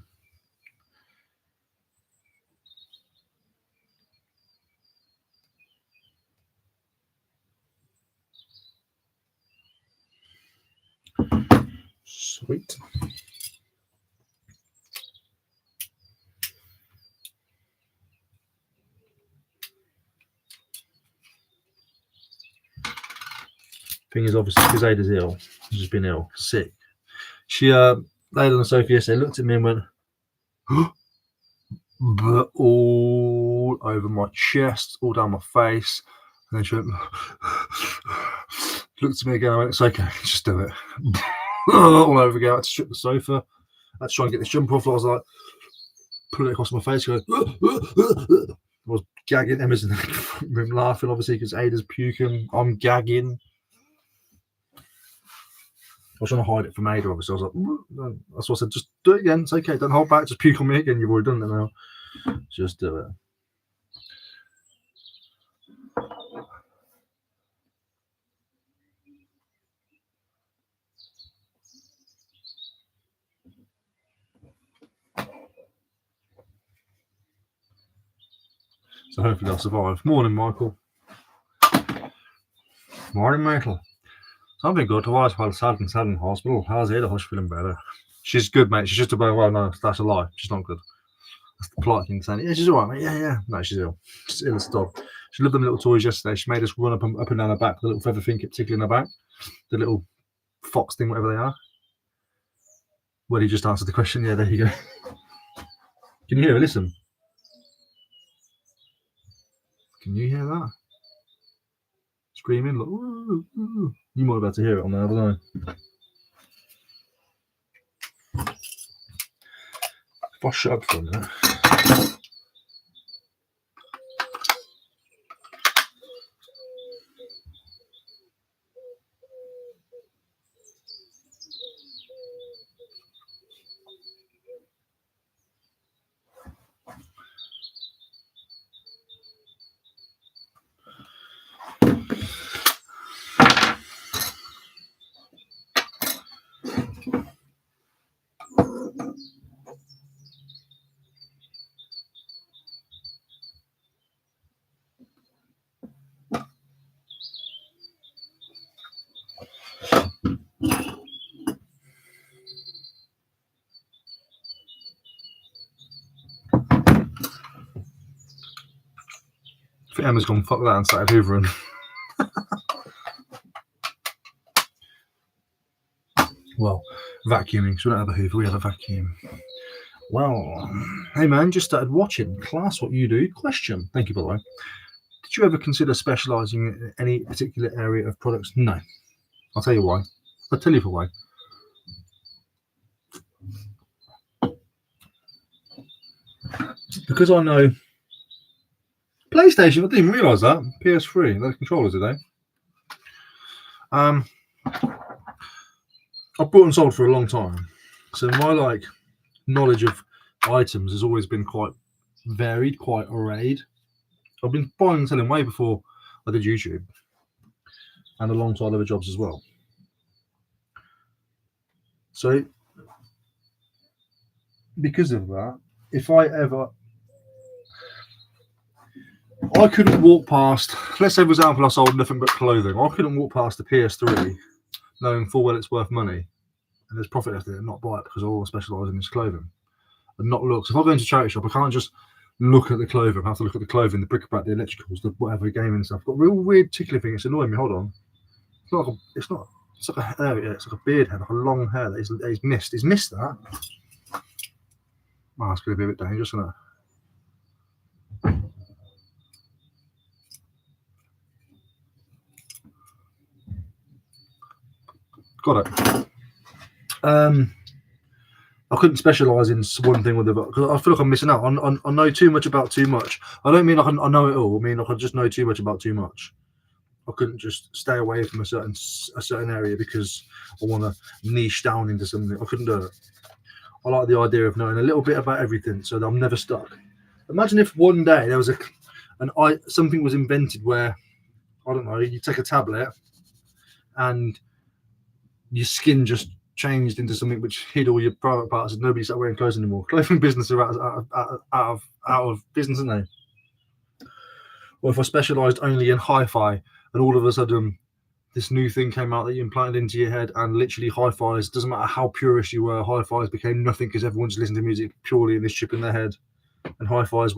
Thing is, obviously, because Ada's ill, she's just been ill, sick. She laid on the sofa yesterday, looked at me and went, but all over my chest, all down my face. And then she went, looked at me again. I went, it's okay, just do it. All over again. I had to strip the sofa. I had to try and get this jumper off. I was like, put it across my face. Going, I was gagging. Emma's in the room laughing, obviously, because Ada's puking. I'm gagging. I was trying to hide it from Ada, obviously. I was like, that's what I said, just do it again. It's okay. Don't hold back. Just puke on me again. You've already done it now. Just do it. So hopefully I'll survive. Morning, Michael. Morning, Michael. Something good. I was well sad in hospital. How's Ada? Hush feeling better. She's good, mate. She's just about, well, no, that's a lie. She's not good. That's the polite thing saying, yeah, she's all right, mate. Yeah. No, she's ill. She's ill as a dog. She loved them little toys yesterday. She made us run up and down her back. The little feather thing kept tickling her back. The little fox thing, whatever they are. Well, he just answered the question. Yeah, there you go. Can you hear her? Listen. Can you hear that? Screaming. Like, ooh, ooh. You might be able to hear it on there, I don't know. If I shut up for a minute. I think Emma's gone fuck that and started hoovering. Well, vacuuming. So we don't have a hoover, we have a vacuum. Well, hey man, just started watching. Class, what you do? Question. Thank you, by the way. Did you ever consider specialising in any particular area of products? No. I'll tell you why. I'll tell you for why. Because I know PlayStation, I didn't even realise that. PS3, those controllers today. I've bought and sold for a long time. So my knowledge of items has always been quite varied, quite arrayed. I've been buying and selling way before I did YouTube. And alongside other jobs as well. So because of that, if I couldn't walk past, let's say for example I sold nothing but clothing, I couldn't walk past the PS3 knowing full well it's worth money and there's profit left in it and not buy it because I always specialise in this clothing and not look. So if I go into a charity shop, I can't just look at the clothing. I have to look at the clothing, the bric-a-brac, the electricals, the whatever gaming stuff. I've got a real weird tickly thing. It's annoying me. Hold on. It's like a hair. Yeah, it's like a beard hair, like a long hair that he's missed. He's missed that. Oh, it's going to be a bit dangerous, isn't it? Got it. I couldn't specialise in one thing with the because I feel like I'm missing out. I know too much about too much. I don't mean I know it all. I mean I just know too much about too much. I couldn't just stay away from a certain area because I want to niche down into something. I couldn't do it. I like the idea of knowing a little bit about everything so that I'm never stuck. Imagine if one day there was something was invented where, I don't know, you take a tablet and your skin just changed into something which hid all your private parts and nobody started wearing clothes anymore. Clothing business are out of business, aren't they? Or if I specialised only in hi-fi and all of a sudden this new thing came out that you implanted into your head and literally hi-fis, doesn't matter how purist you were, hi-fis became nothing because everyone's listening to music purely in this chip in their head. And hi-fis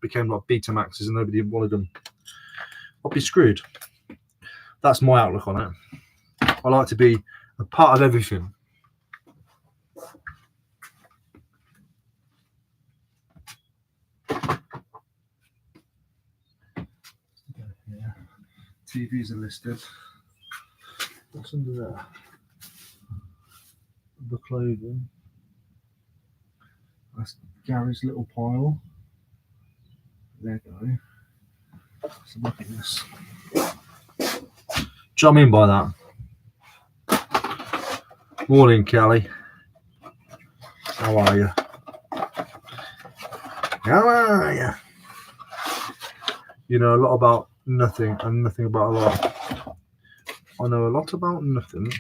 became like Betamaxes and nobody wanted them. I'd be screwed. That's my outlook on it. I like to be a part of everything. Yeah. TVs are listed. What's under there? The clothing. That's Gary's little pile. There you go. So look at this. Do you know what I mean by that? Morning, Kelly. How are you? How are you? You know a lot about nothing and nothing about a lot. I know a lot about nothing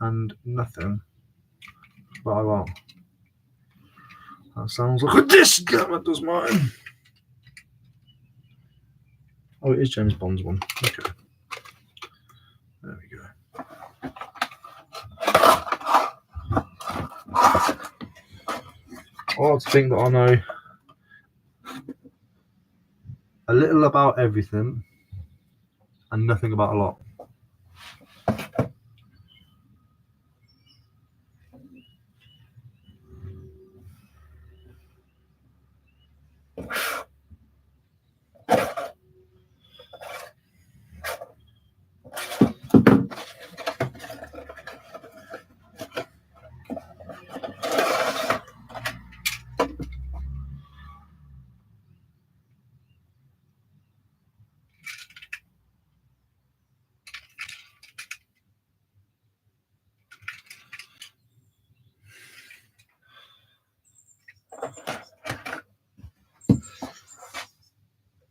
and nothing about a lot. That sounds like a disc. That does mine. Oh, it is James Bond's one. Okay. There we go. I like to think that I know a little about everything and nothing about a lot.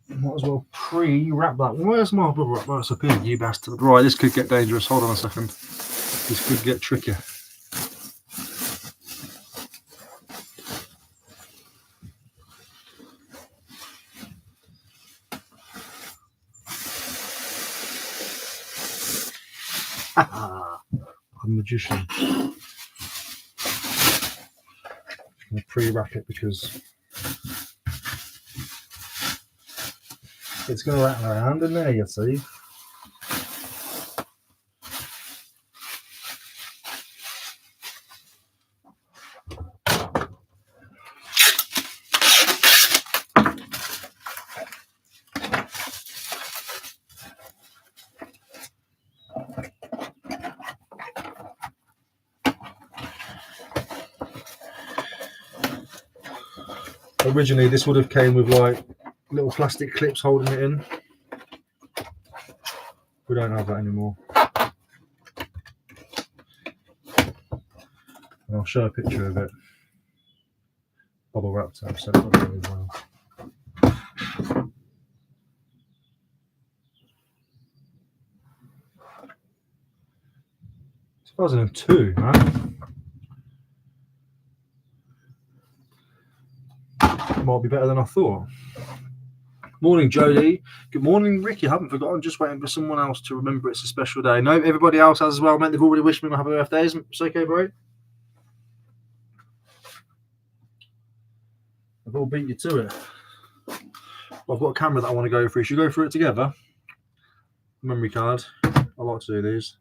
Might as well pre-wrap that. Where's my bubble wrap? That's up here, you bastard. Right, this could get dangerous. Hold on a second. This could get tricky. I'm a magician. I'm going to pre-wrap it because it's going to rattle around in there, you see. Originally, this would have came with like little plastic clips holding it in. We don't have that anymore. And I'll show a picture of it. Bubble wrapped up, so I've got it as well. It's 2002, man. Might be better than I thought. Morning, Jodie. Good morning, Ricky. I haven't forgotten. Just waiting for someone else to remember it's a special day. No, everybody else has as well, mate. They've already wished me happy birthdays. It's okay, bro. I've all beat you to it. I've got a camera that I want to go through. Should we go through it together? Memory card. I like to do these.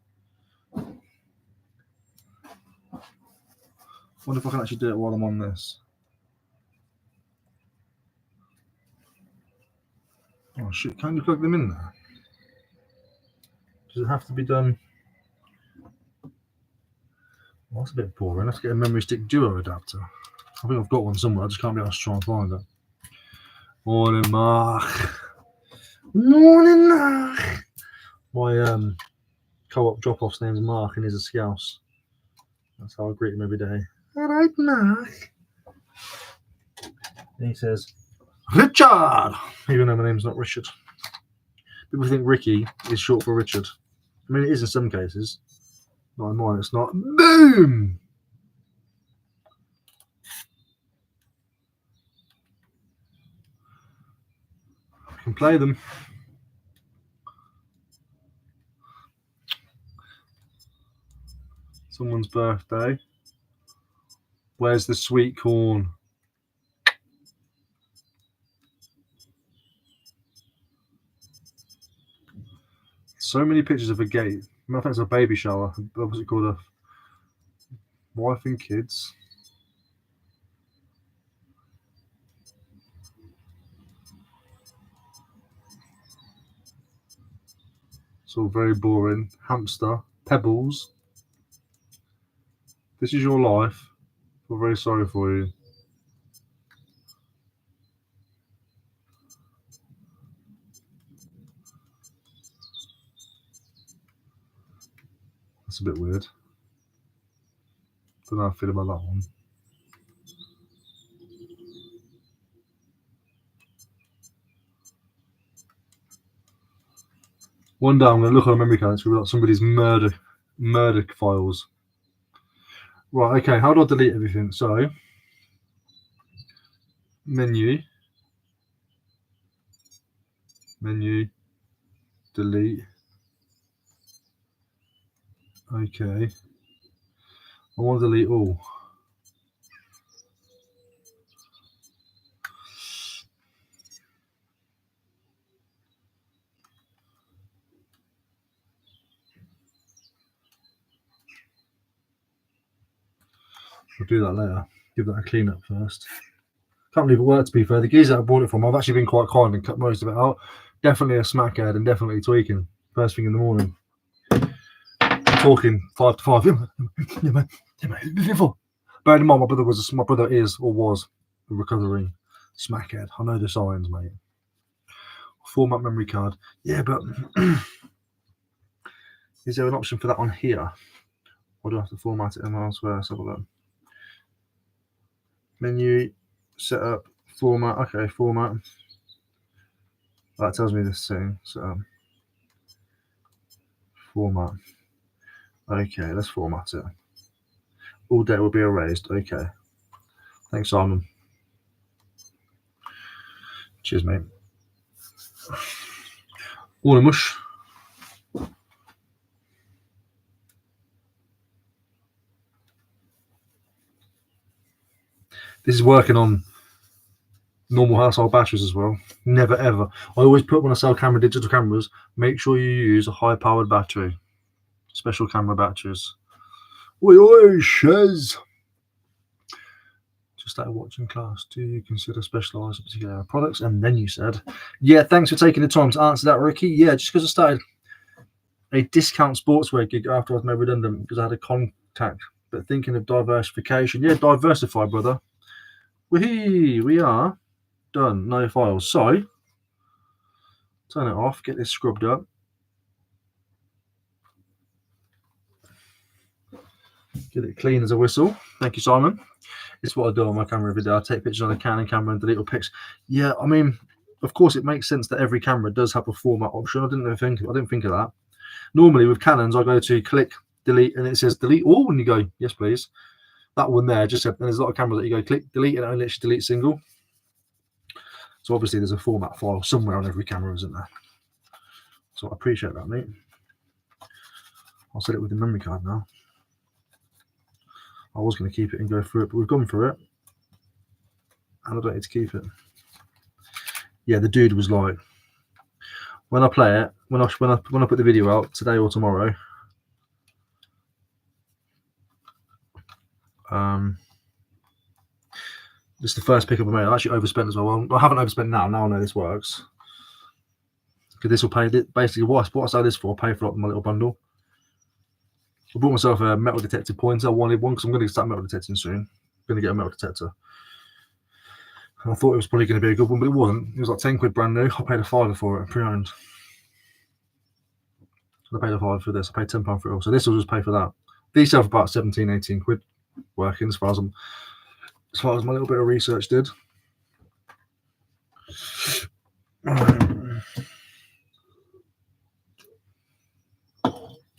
Wonder if I can actually do it while I'm on this. Oh shit, can you plug them in there? Does it have to be done? Well, that's a bit boring. Let's get a memory stick duo adapter. I think I've got one somewhere. I just can't be able to try and find it. Morning, Mark. Morning, Mark. My co-op drop-off's name's Mark and he's a Scouse. That's how I greet him every day. All right, Mark. And he says, Richard! Even though my name's not Richard. People think Ricky is short for Richard. I mean, it is in some cases. Not in mine, it's not. Boom! I can play them. Someone's birthday. Where's the sweet corn? So many pictures of a gate. I think it's a baby shower. What was it called? A wife and kids. It's all very boring. Hamster. Pebbles. This is your life. We're very sorry for you. That's a bit weird. Don't know how I feel about that one. One day I'm going to look on a memory card and see about somebody's murder files. Right, okay, how do I delete everything? So, menu, delete. Okay. I want to delete all. I'll do that later. Give that a clean up first. Can't believe it worked, to be fair. The geezer I bought it from, I've actually been quite kind and cut most of it out. Definitely a smackhead and definitely tweaking. First thing in the morning. Talking 5 to 5. Yeah, man. Bear in mind, my brother is or was a recovering smackhead. I know the signs, mate. Format memory card. Yeah, but is there an option for that on here? Or do I have to format it elsewhere? Let's have a look. Menu, setup, format. Okay, format. That tells me this thing. So, format. Okay, let's format it. All data will be erased. Okay. Thanks, Simon. Cheers, mate. All mush. This is working on normal household batteries as well. Never ever. I always put, when I sell digital cameras, make sure you use a high-powered battery. Special camera batteries. Oi, Shez. Just started watching class. Do you consider specialised in particular products? And then you said, yeah, thanks for taking the time to answer that, Ricky. Yeah, just because I started a discount sportswear gig after I was made redundant because I had a contact. But thinking of diversification. Yeah, diversify, brother. We are done. No files. So, turn it off. Get this scrubbed up. Get it clean as a whistle. Thank you, Simon. It's what I do on my camera every day. I take pictures on a Canon camera and delete all pics. Yeah, I mean, of course, it makes sense that every camera does have a format option. I didn't think of that. Normally, with Canons, I go to click, delete, and it says delete all, and you go, yes, please. That one there just said, and there's a lot of cameras that you go click, delete, and it only lets you delete single. So obviously, there's a format file somewhere on every camera, isn't there? So I appreciate that, mate. I'll set it with the memory card now. I was going to keep it and go through it, but we've gone through it, and I don't need to keep it. Yeah, the dude was like, when I play it, when I put the video out today or tomorrow, this is the first pickup I made. I actually overspent as well. I haven't overspent now. Now I know this works. Because this will pay, basically what I sell this for, pay for my little bundle. I bought myself a metal detector pointer. I wanted one because I'm going to start metal detecting soon. I'm going to get a metal detector. And I thought it was probably going to be a good one, but it wasn't. It was like 10 quid brand new. I paid a £5 for it, pre-owned. I paid a £5 for this. I paid £10 for it all. So this will just pay for that. These sell for about 17, 18 quid working as far as my little bit of research did.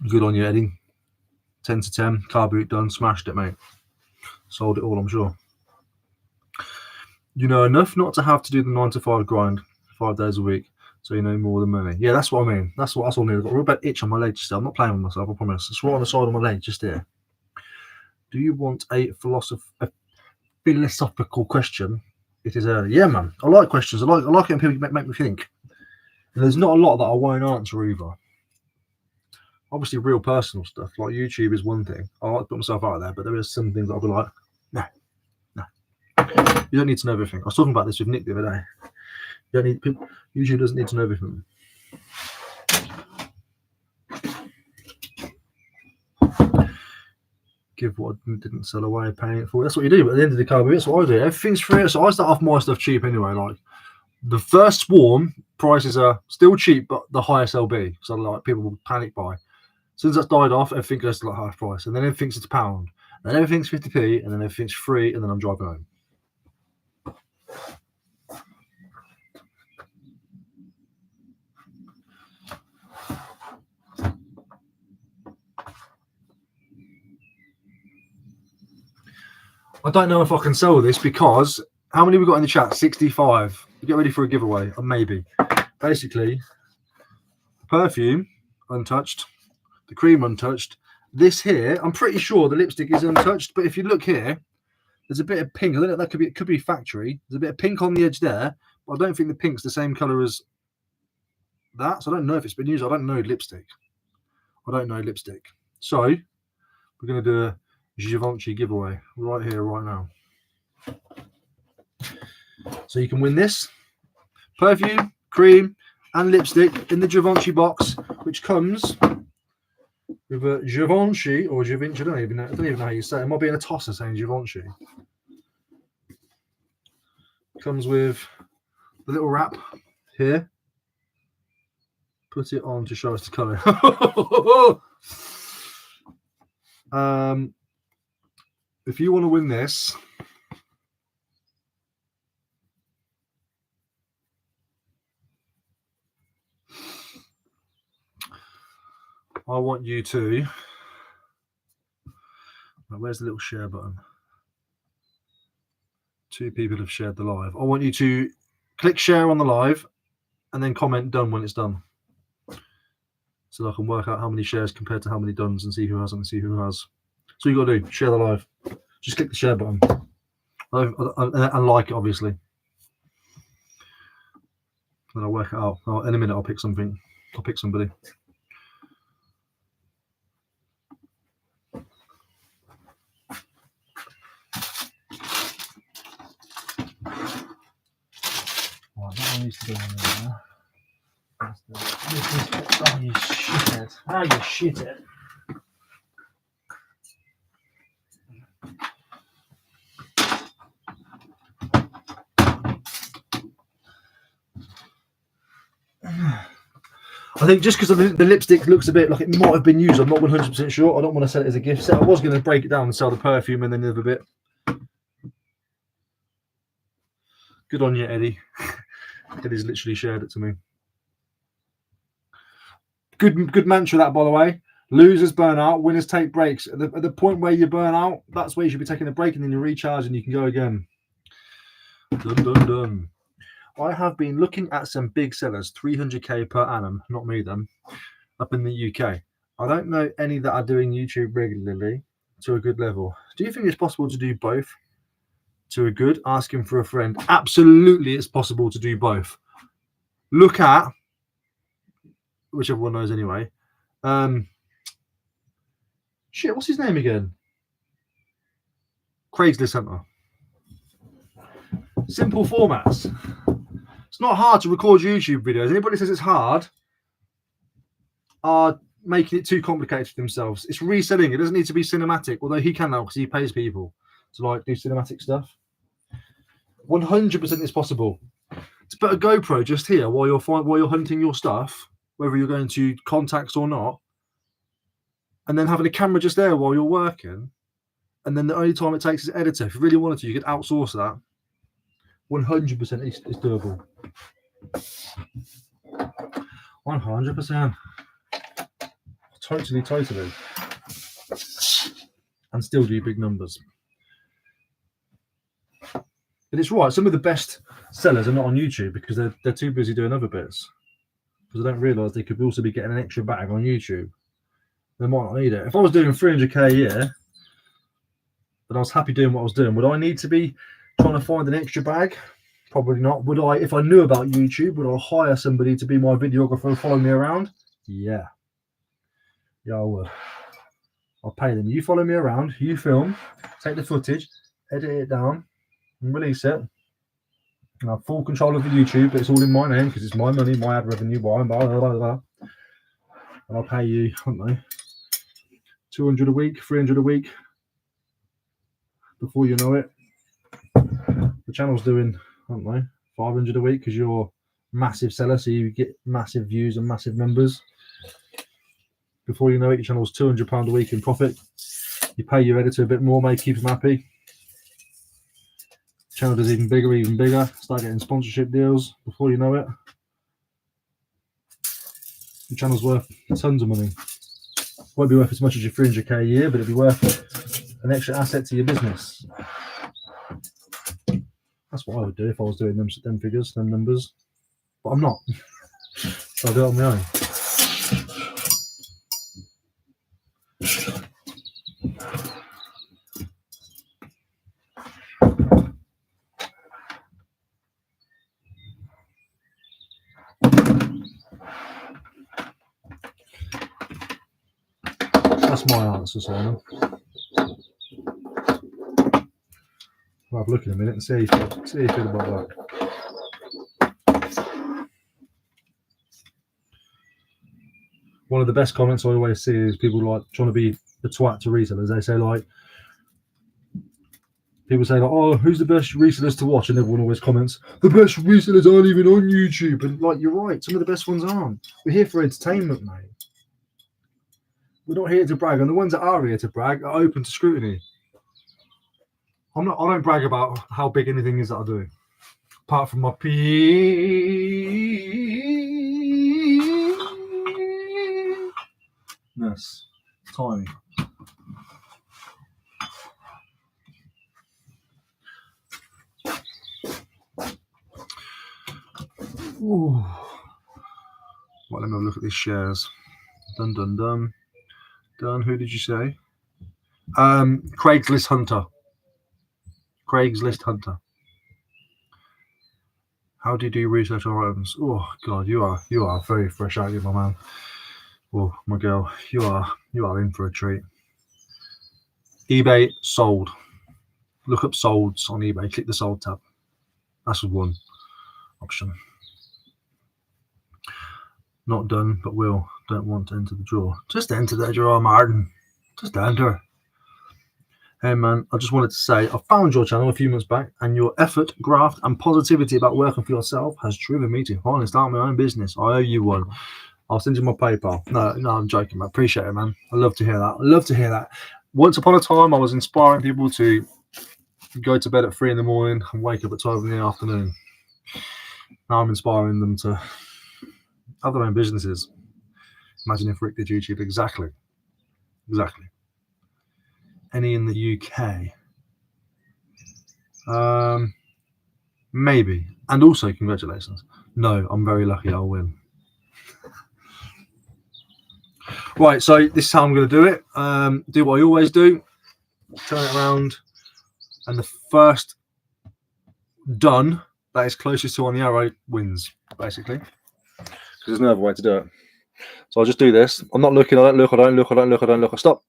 Good on you, Eddie. 10 to 10. Car boot done. Smashed it, mate. Sold it all, I'm sure. You know enough not to have to do the 9 to 5 grind 5 days a week, so you know more than money. Yeah, that's what I mean. That's all I need. I've got a real bad itch on my leg still. I'm not playing with myself, I promise. It's right on the side of my leg, just here. Do you want a philosophical question? It is early. Yeah, man. I like questions. I like it when people make me think. And there's not a lot that I won't answer either. Obviously, real personal stuff like YouTube is one thing. I like to put myself out there, but there is some things I'll be like, no. You don't need to know everything. I was talking about this with Nick the other day. You don't need YouTube doesn't need to know everything. Give what I didn't sell away, paying it for. That's what you do. But at the end of the car, that's what I do. Everything's free. So I start off my stuff cheap anyway. Like the first swarm prices are still cheap, but the highest LB. So like people will panic buy. Since that's died off, everything goes to like half price, and then everything's it's £1, and then everything's 50p, and then everything's free, and then I'm driving home. I don't know if I can sell this because how many we got in the chat? 65. Get ready for a giveaway, or maybe. Basically, perfume untouched, the cream untouched. This here, I'm pretty sure the lipstick is untouched, but if you look here, there's a bit of pink. I don't know, that could be factory. There's a bit of pink on the edge there, but I don't think the pink's the same color as that. So I don't know if it's been used. I don't know lipstick. So we're going to do a Givenchy giveaway right here, right now. So you can win this perfume, cream, and lipstick in the Givenchy box, which comes with a Givenchy or Givenchy. I don't even know how you say it. It might be in a tosser saying Givenchy. Comes with the little wrap here. Put it on to show us the colour. If you want to win this, I want you to. Where's the little share button? 2 people have shared the live. I want you to click share on the live and then comment done when it's done. So I can work out how many shares compared to how many dones and see who hasn't and see who has. So you got to do, share the live. Just click the share button and like it, obviously. Then I'll work it out. In a minute, I'll pick something. I'll pick somebody. Right, that one needs to go in there. Oh, you shithead. Ah, you shithead. I think just because the lipstick looks a bit like it might have been used, I'm not 100% sure. I don't want to sell it as a gift set. I was going to break it down and sell the perfume and then the other bit. Good on you, Eddie. Eddie's literally shared it to me. Good mantra that, by the way. Losers burn out, winners take breaks. At the point where you burn out, that's where you should be taking a break, and then you recharge and you can go again. Dun, dun, dun. I have been looking at some big sellers, 300k per annum, not me them, up in the UK. I don't know any that are doing YouTube regularly to a good level. Do you think it's possible to do both to a good? Asking for a friend. Absolutely, it's possible to do both. Look at, which everyone knows anyway. Shit, what's his name again? Craigslist Center. Simple formats. It's not hard to record YouTube videos. Anybody says it's hard are making it too complicated for themselves. It's reselling. It doesn't need to be cinematic, although he can now because he pays people to like do cinematic stuff. 100% is possible. To put a GoPro just here while you're hunting your stuff, whether you're going to contacts or not, and then having a camera just there while you're working, and then the only time it takes is editor. If you really wanted to, you could outsource that. 100% is doable. 100%. Totally. And still do big numbers. But it's right. Some of the best sellers are not on YouTube because they're too busy doing other bits. Because they don't realise they could also be getting an extra bag on YouTube. They might not need it. If I was doing 300k a year, and I was happy doing what I was doing, would I need to be trying to find an extra bag? Probably not. Would I, if I knew about YouTube, would I hire somebody to be my videographer and follow me around? Yeah. Yeah, I would. I'll pay them. You follow me around, you film, take the footage, edit it down, and release it. And I have full control of the YouTube, but it's all in my name because it's my money, my ad revenue, blah, blah, blah, blah, blah. And I'll pay you, I don't know, 200 a week, 300 a week. Before you know it, the channel's doing, I don't know, 500 a week because you're a massive seller, so you get massive views and massive numbers. Before you know it, your channel's £200 a week in profit. You pay your editor a bit more, mate, keep him happy. Channel does even bigger. Start getting sponsorship deals. Before you know it, your channel's worth tons of money. Won't be worth as much as your 300k a year, but it'll be worth an extra asset to your business. That's what I would do if I was doing them figures, them numbers. But I'm not. So I'll do it on my own. That's my answer, Simon. I'll have a look in a minute and see how you feel about that. One of the best comments I always see is people like trying to be the twat to resellers. They say like, people say like, oh, who's the best resellers to watch? And everyone always comments, the best resellers aren't even on YouTube. And like, you're right, some of the best ones aren't. We're here for entertainment, mate. We're not here to brag, and the ones that are here to brag are open to scrutiny. I don't brag about how big anything is that I do, apart from my penis. Tiny. Ooh. Well, let me have a look at these shares. Dun dun dun. Done. Who did you say? Craigslist Hunter. Craigslist Hunter. How do you do research on items? Oh God, you are very fresh out here, my man. Oh my girl, you are in for a treat. eBay sold. Look up solds on eBay. Click the sold tab. That's one option. Not done, but will. Don't want to enter the drawer. Just enter the drawer, Martin. Just enter. Hey man, I just wanted to say I found your channel a few months back, and your effort, graft, and positivity about working for yourself has driven me to finally start my own business. I owe you one. I'll send you my PayPal. No, I'm joking, man. Appreciate it, man. I love to hear that. I love to hear that. Once upon a time, I was inspiring people to go to bed at 3 in the morning and wake up at 12 in the afternoon. Now I'm inspiring them to have their own businesses. Imagine if Rick did YouTube. Exactly. Any in the UK? Maybe. And also, congratulations. No, I'm very lucky I'll win. Right, so this is how I'm going to do it. Do what I always do. Turn it around. And the first done that is closest to on the arrow wins, basically. Because there's no other way to do it. So I'll just do this. I'm not looking. I don't look. I stop.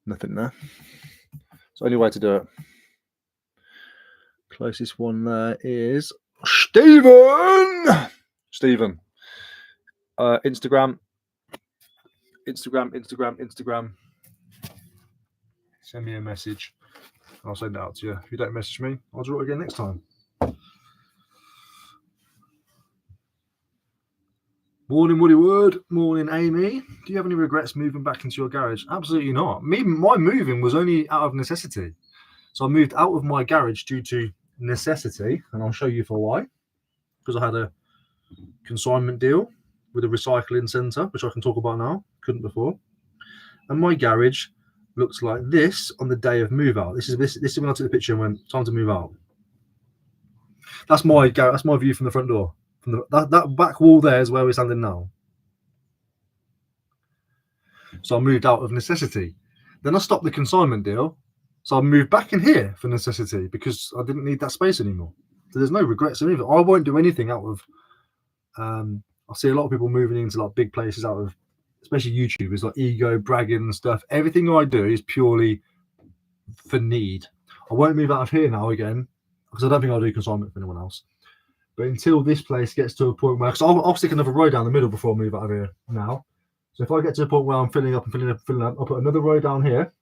Nothing there. So only way to do it. Closest one there is Stephen. Instagram. Send me a message. I'll send it out to you. If you don't message me, I'll draw it again next time. Morning, Woodywood. Morning, Amy. Do you have any regrets moving back into your garage? Absolutely not. My moving was only out of necessity. So I moved out of my garage due to necessity, and I'll show you for why. Because I had a consignment deal with a recycling centre, which I can talk about now. Couldn't before. And my garage looks like this on the day of move out. This is when I took the picture and went, time to move out. That's my garage. That's my view from the front door. From that back wall there is where we're standing now. So I moved out of necessity. Then I stopped the consignment deal. So I moved back in here for necessity because I didn't need that space anymore. So there's no regrets in either. I won't do anything out of I see a lot of people moving into like big places out of, especially YouTubers, like ego, bragging and stuff. Everything I do is purely for need. I won't move out of here now again because I don't think I'll do consignment for anyone else. But until this place gets to a point where, because I'll stick another row down the middle before I move out of here now. So if I get to a point where I'm filling up and filling up, filling up, I'll put another row down here.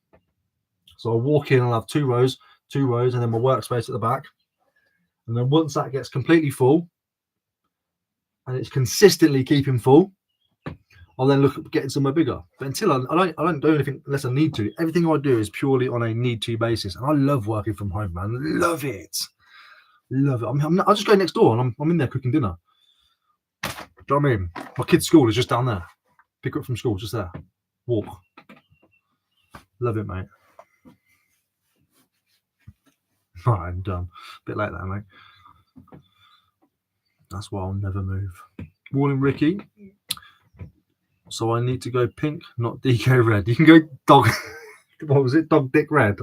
So I'll walk in and I'll have two rows, and then my workspace at the back. And then once that gets completely full, and it's consistently keeping full, I'll then look at getting somewhere bigger. But until I don't do anything unless I need to. Everything I do is purely on a need-to basis. And I love working from home, man. Love it. Love it. I'll just go next door and I'm in there cooking dinner. Do you know what I mean? My kid's school is just down there. Pick up from school, just there. Walk. Love it, mate. All right, I'm done. Bit late there, mate. That's why I'll never move. Morning, Ricky. So I need to go pink, not DK red. You can go dog. What was it? Dog dick red.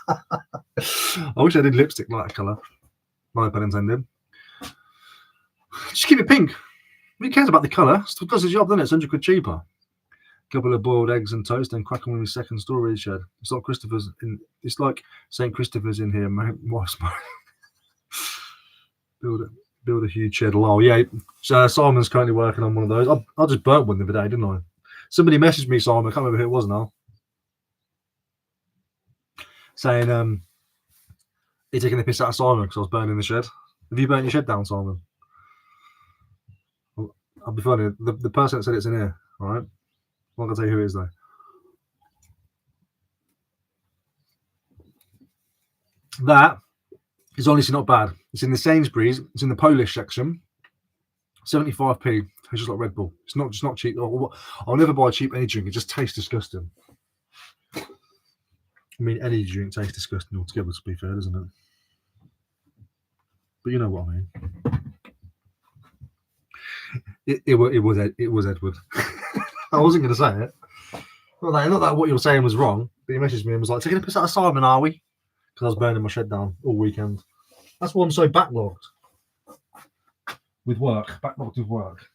I wish I did lipstick like that colour. No pun intended. Just keep it pink. Who cares about the colour? It does the job, doesn't it? It's 100 quid cheaper. Couple of boiled eggs and toast, and crack on with his second storage shed. It's like Christopher's in. It's like St. Christopher's in here, mate. What's build a huge shed. Lol. Yeah. So Simon's currently working on one of those. I just burnt one the other day, didn't I? Somebody messaged me, Simon. I can't remember who it was now, saying you're taking the piss out of Simon because I was burning the shed. Have you burnt your shed down, Simon? I'll be funny. The person that said it's in here, all right? I'm not going to tell you who it is, though. That is honestly not bad. It's in the Sainsbury's. It's in the Polish section. 75p. It's just like Red Bull. It's not just not cheap. I'll never buy cheap energy drink. It just tastes disgusting. I mean, energy drink tastes disgusting altogether, to be fair, doesn't it? But you know what I mean. It was Edward. I wasn't going to say it. Not that what you were saying was wrong, but he messaged me and was like, taking a piss out of Simon, are we? Because I was burning my shed down all weekend. That's why I'm so backlogged with work. Backlogged with work.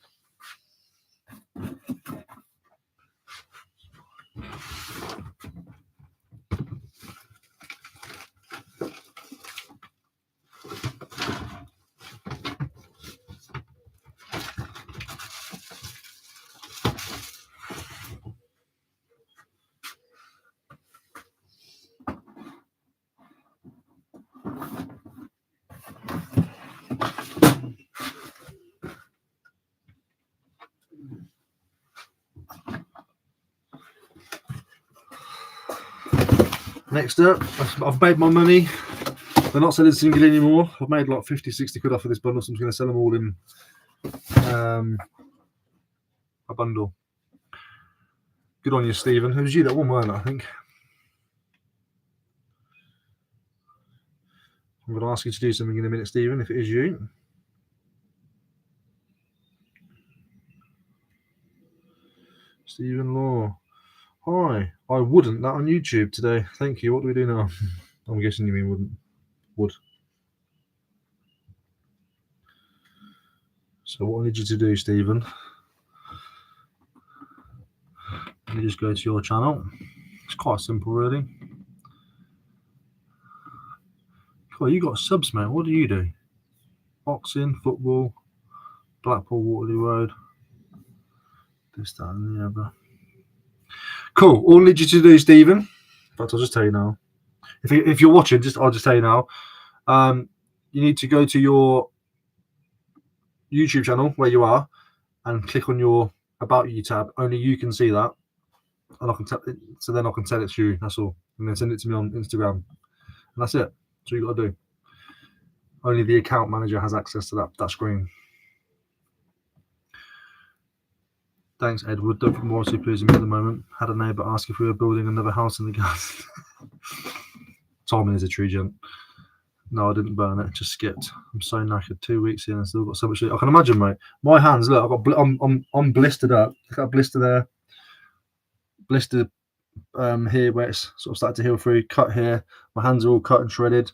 Next up, I've made my money. They're not selling single anymore. I've made like 50, 60 quid off of this bundle, so I'm just going to sell them all in a bundle. Good on you, Stephen. It was you that won, weren't it, I think? I'm going to ask you to do something in a minute, Stephen, if it is you. Stephen Law. Hi. I wouldn't that on YouTube today. Thank you. What do we do now? I'm guessing you mean wouldn't. Would. So what I need you to do, Stephen, you just go to your channel. It's quite simple, really. Cool, you got subs, mate. What do you do? Boxing, football, Blackpool, Waterloo Road. This, that, and the other. Cool. All I need you to do, Stephen. In fact, I'll just tell you now. If you're watching, I'll just tell you now. You need to go to your YouTube channel where you are and click on your About You tab. Only you can see that, and I can tell. So then I can tell it's you. That's all. And then send it to me on Instagram, and that's it. That's all you got to do. Only the account manager has access to that screen. Thanks, Edward. Don't put more too pleasing me at the moment. Had a neighbour ask if we were building another house in the garden. Timing is a true gent. No, I didn't burn it. Just skipped. I'm so knackered. 2 weeks in and still got so much. I can imagine, mate. My hands, look. I'm blistered up. Look at a blister there. Blister here where it's sort of started to heal through. Cut here. My hands are all cut and shredded.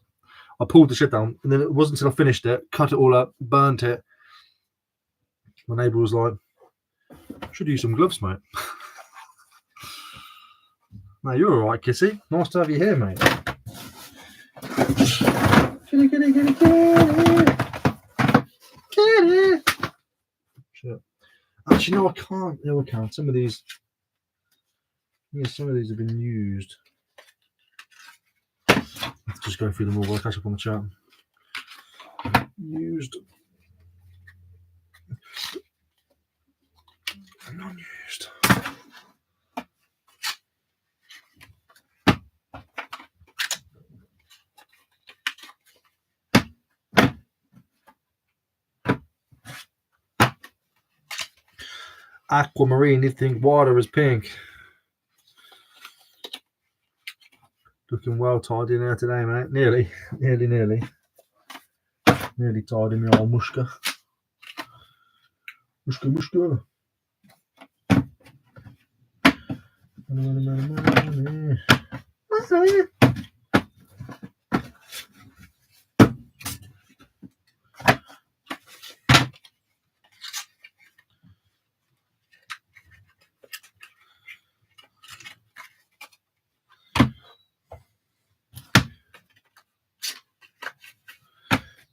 I pulled the shit down, and then it wasn't until I finished it, cut it all up, burnt it, My neighbour was like, should use some gloves, mate. No, you're all right, Kissy. Nice to have you here, mate. Get it. Shit. Actually, no, I can't. No, I can't. Some of these, yeah, some of these have been used. Let's just go through them all. I'll catch up on the chat. Used. Non-used. Aquamarine, you think water is pink. Looking well tied in there today, mate. Nearly tied in the old mushka. Mushka.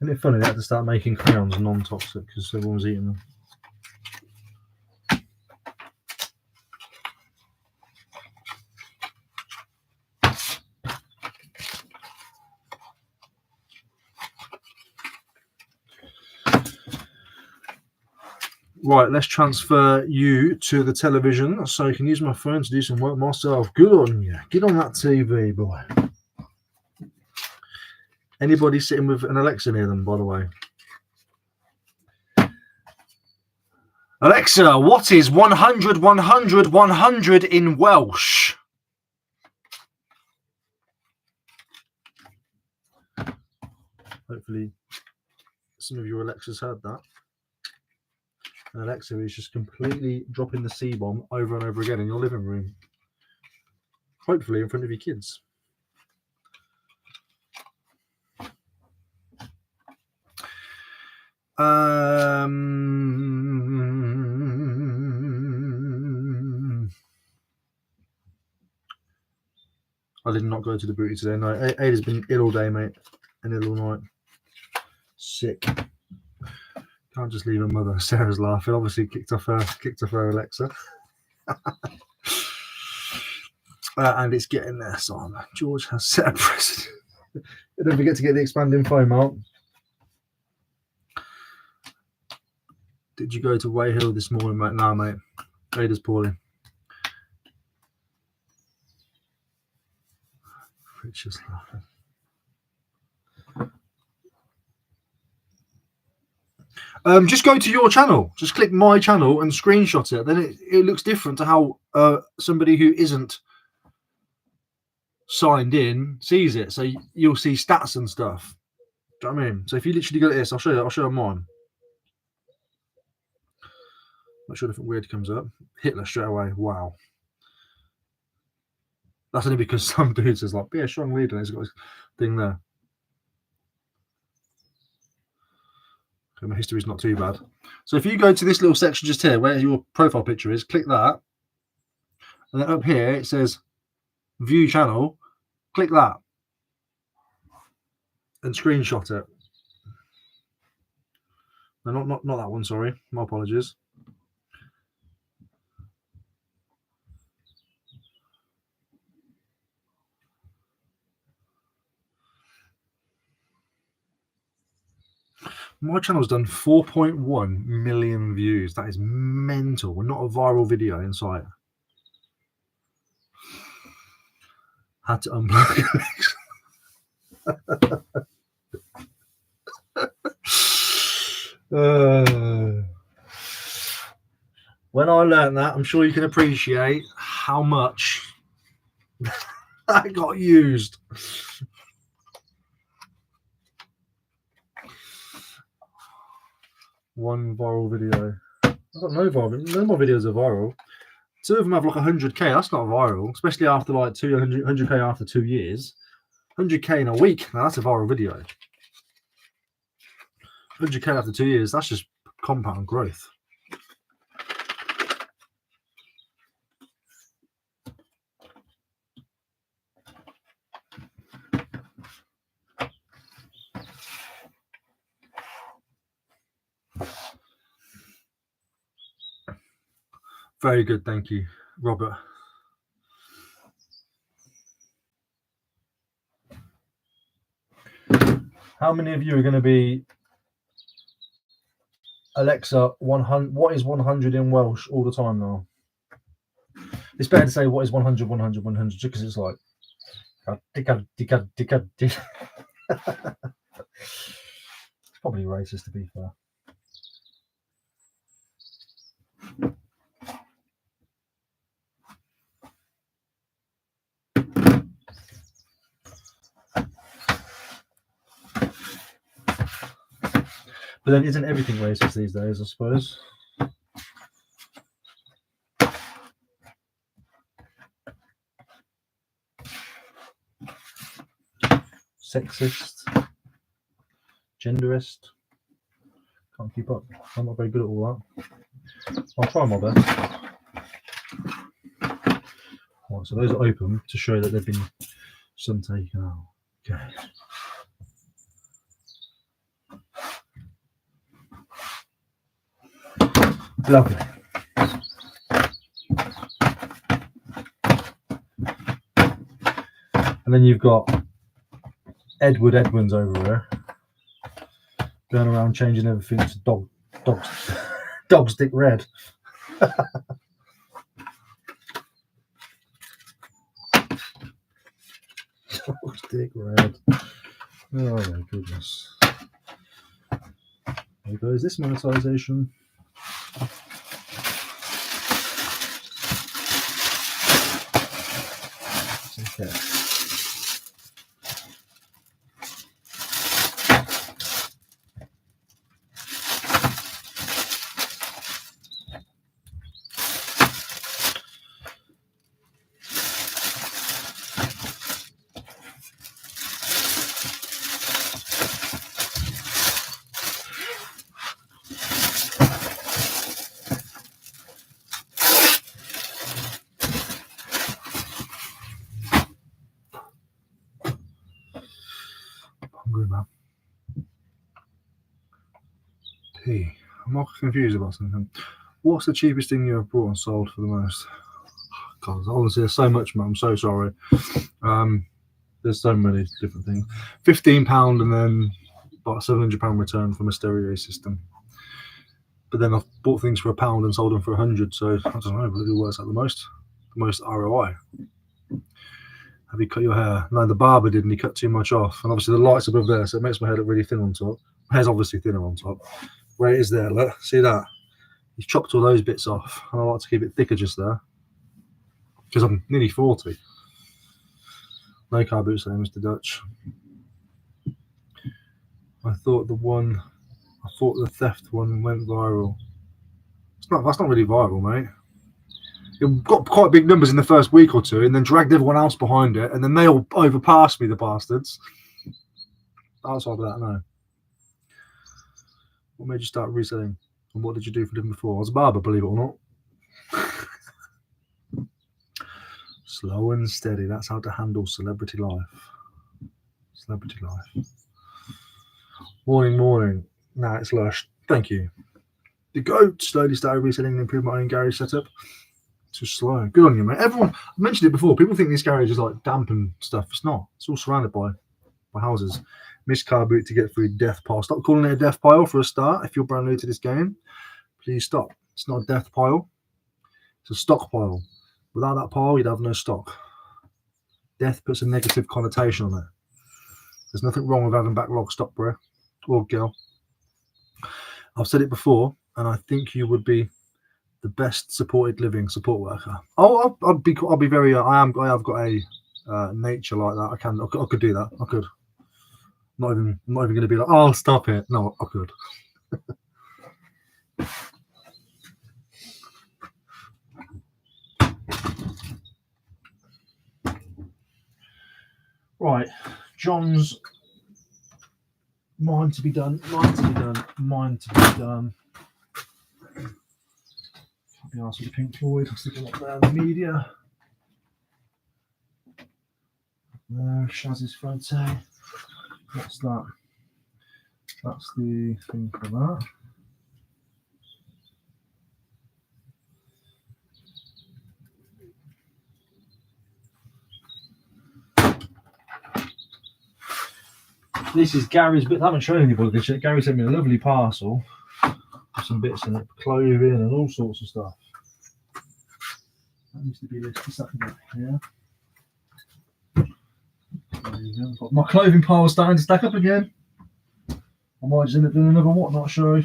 Isn't it funny they had to start making crayons non-toxic because everyone was eating them? Right, let's transfer you to the television so I can use my phone to do some work myself. Good on you. Get on that TV, boy. Anybody sitting with an Alexa near them, by the way? Alexa, what is 100, 100, 100 in Welsh? Hopefully some of your Alexas heard that. And Alexa is just completely dropping the C-bomb over and over again in your living room. Hopefully in front of your kids. I did not go to the booty today. No, Ada's been ill all day, mate, and ill all night. Sick. Can't just leave her mother. Sarah's laughing. Obviously, kicked off her Alexa. And it's getting there, Simon. George has set a precedent. Don't forget to get the expanding foam out. Did you go to Wayhill this morning, mate? No, mate. Ada's poorly. Rich is laughing. Just go to your channel. Just click my channel and screenshot it. Then it looks different to how somebody who isn't signed in sees it. So you'll see stats and stuff. Do you know what I mean? So if you literally go to this, I'll show you mine. Not sure if anything weird comes up. Hitler straight away. Wow. That's only because some dude says like, be a strong leader, and he's got his thing there. Okay, my history's not too bad. So if you go to this little section just here, where your profile picture is, click that. And then up here, it says view channel. Click that. And screenshot it. No, not that one, sorry. My apologies. My channel's done 4.1 million views. That is mental. We're not a viral video in sight. Had to unblock when I learned that, I'm sure you can appreciate how much that got used. One viral video. I've got no viral. No more videos are viral. Two of them have like 100k. That's not viral, especially after like 100k after 2 years. 100k in a week. Now that's a viral video. 100k after 2 years. That's just compound growth. Very good, thank you, Robert. How many of you are going to be Alexa 100? What is 100 in Welsh all the time now? It's better to say what is 100, 100, 100, just because it's like. It's probably racist, to be fair. But then isn't everything racist these days, I suppose? Sexist, genderist. Can't keep up. I'm not very good at all that. I'll try my best. Right, so those are open to show that there've been some taken out. Okay. Lovely. And then you've got Edward Edwins over there going around changing everything to dog's dick red. Dog's dick red. Oh my goodness. There goes this monetization. Okay. Hungry man. P. I'm not confused about something. What's the cheapest thing you have bought and sold for the most? God, honestly, there's so much, man. I'm so sorry. There's so many different things. £15 and then about a £700 return from a stereo system. But then I've bought things for £1 and sold them for 100. So I don't know, but who works out the most ROI? Have you cut your hair? No, the barber did, and he cut too much off. And obviously the light's above there, so it makes my hair look really thin on top. My hair's obviously thinner on top. Where it is there, look, see that? He's chopped all those bits off. And I like to keep it thicker just there. Because I'm nearly 40. No car boots there, Mr. Dutch. I thought the theft one went viral. That's not really viral, mate. It got quite big numbers in the first week or two and then dragged everyone else behind it, and then they all overpassed me, the bastards. Outside of that, no. What made you start reselling? And what did you do for them before? I was a barber, believe it or not. Slow and steady. That's how to handle celebrity life. Celebrity life. Morning. Nah, it's lush. Thank you. The goat slowly started reselling and improved my own garage setup. Too slow. Good on you, mate. Everyone, I mentioned it before. People think this garage is like damp and stuff. It's not. It's all surrounded by houses. Missed car boot to get through death pile. Stop calling it a death pile for a start. If you're brand new to this game, please stop. It's not a death pile. It's a stock pile. Without that pile, you'd have no stock. Death puts a negative connotation on it. There's nothing wrong with having backlog stock, bro or girl. I've said it before, and I think you would be the best supported living support worker. I'll be very. I have got a nature like that. I could do that. I could. Not even going to be like, oh, stop it. No, I could. Right, John's mine to be done. Can't be asked with the Pink Floyd. I'll stick it up there in the media. Shaz's photo. What's that? That's the thing for that. This is Gary's bit. I haven't shown anybody this yet. Gary sent me a lovely parcel with some bits in it, clothing and all sorts of stuff. That needs to be listed second. Yeah. There you go. My clothing pile is starting to stack up again. I might just end up doing another whatnot show.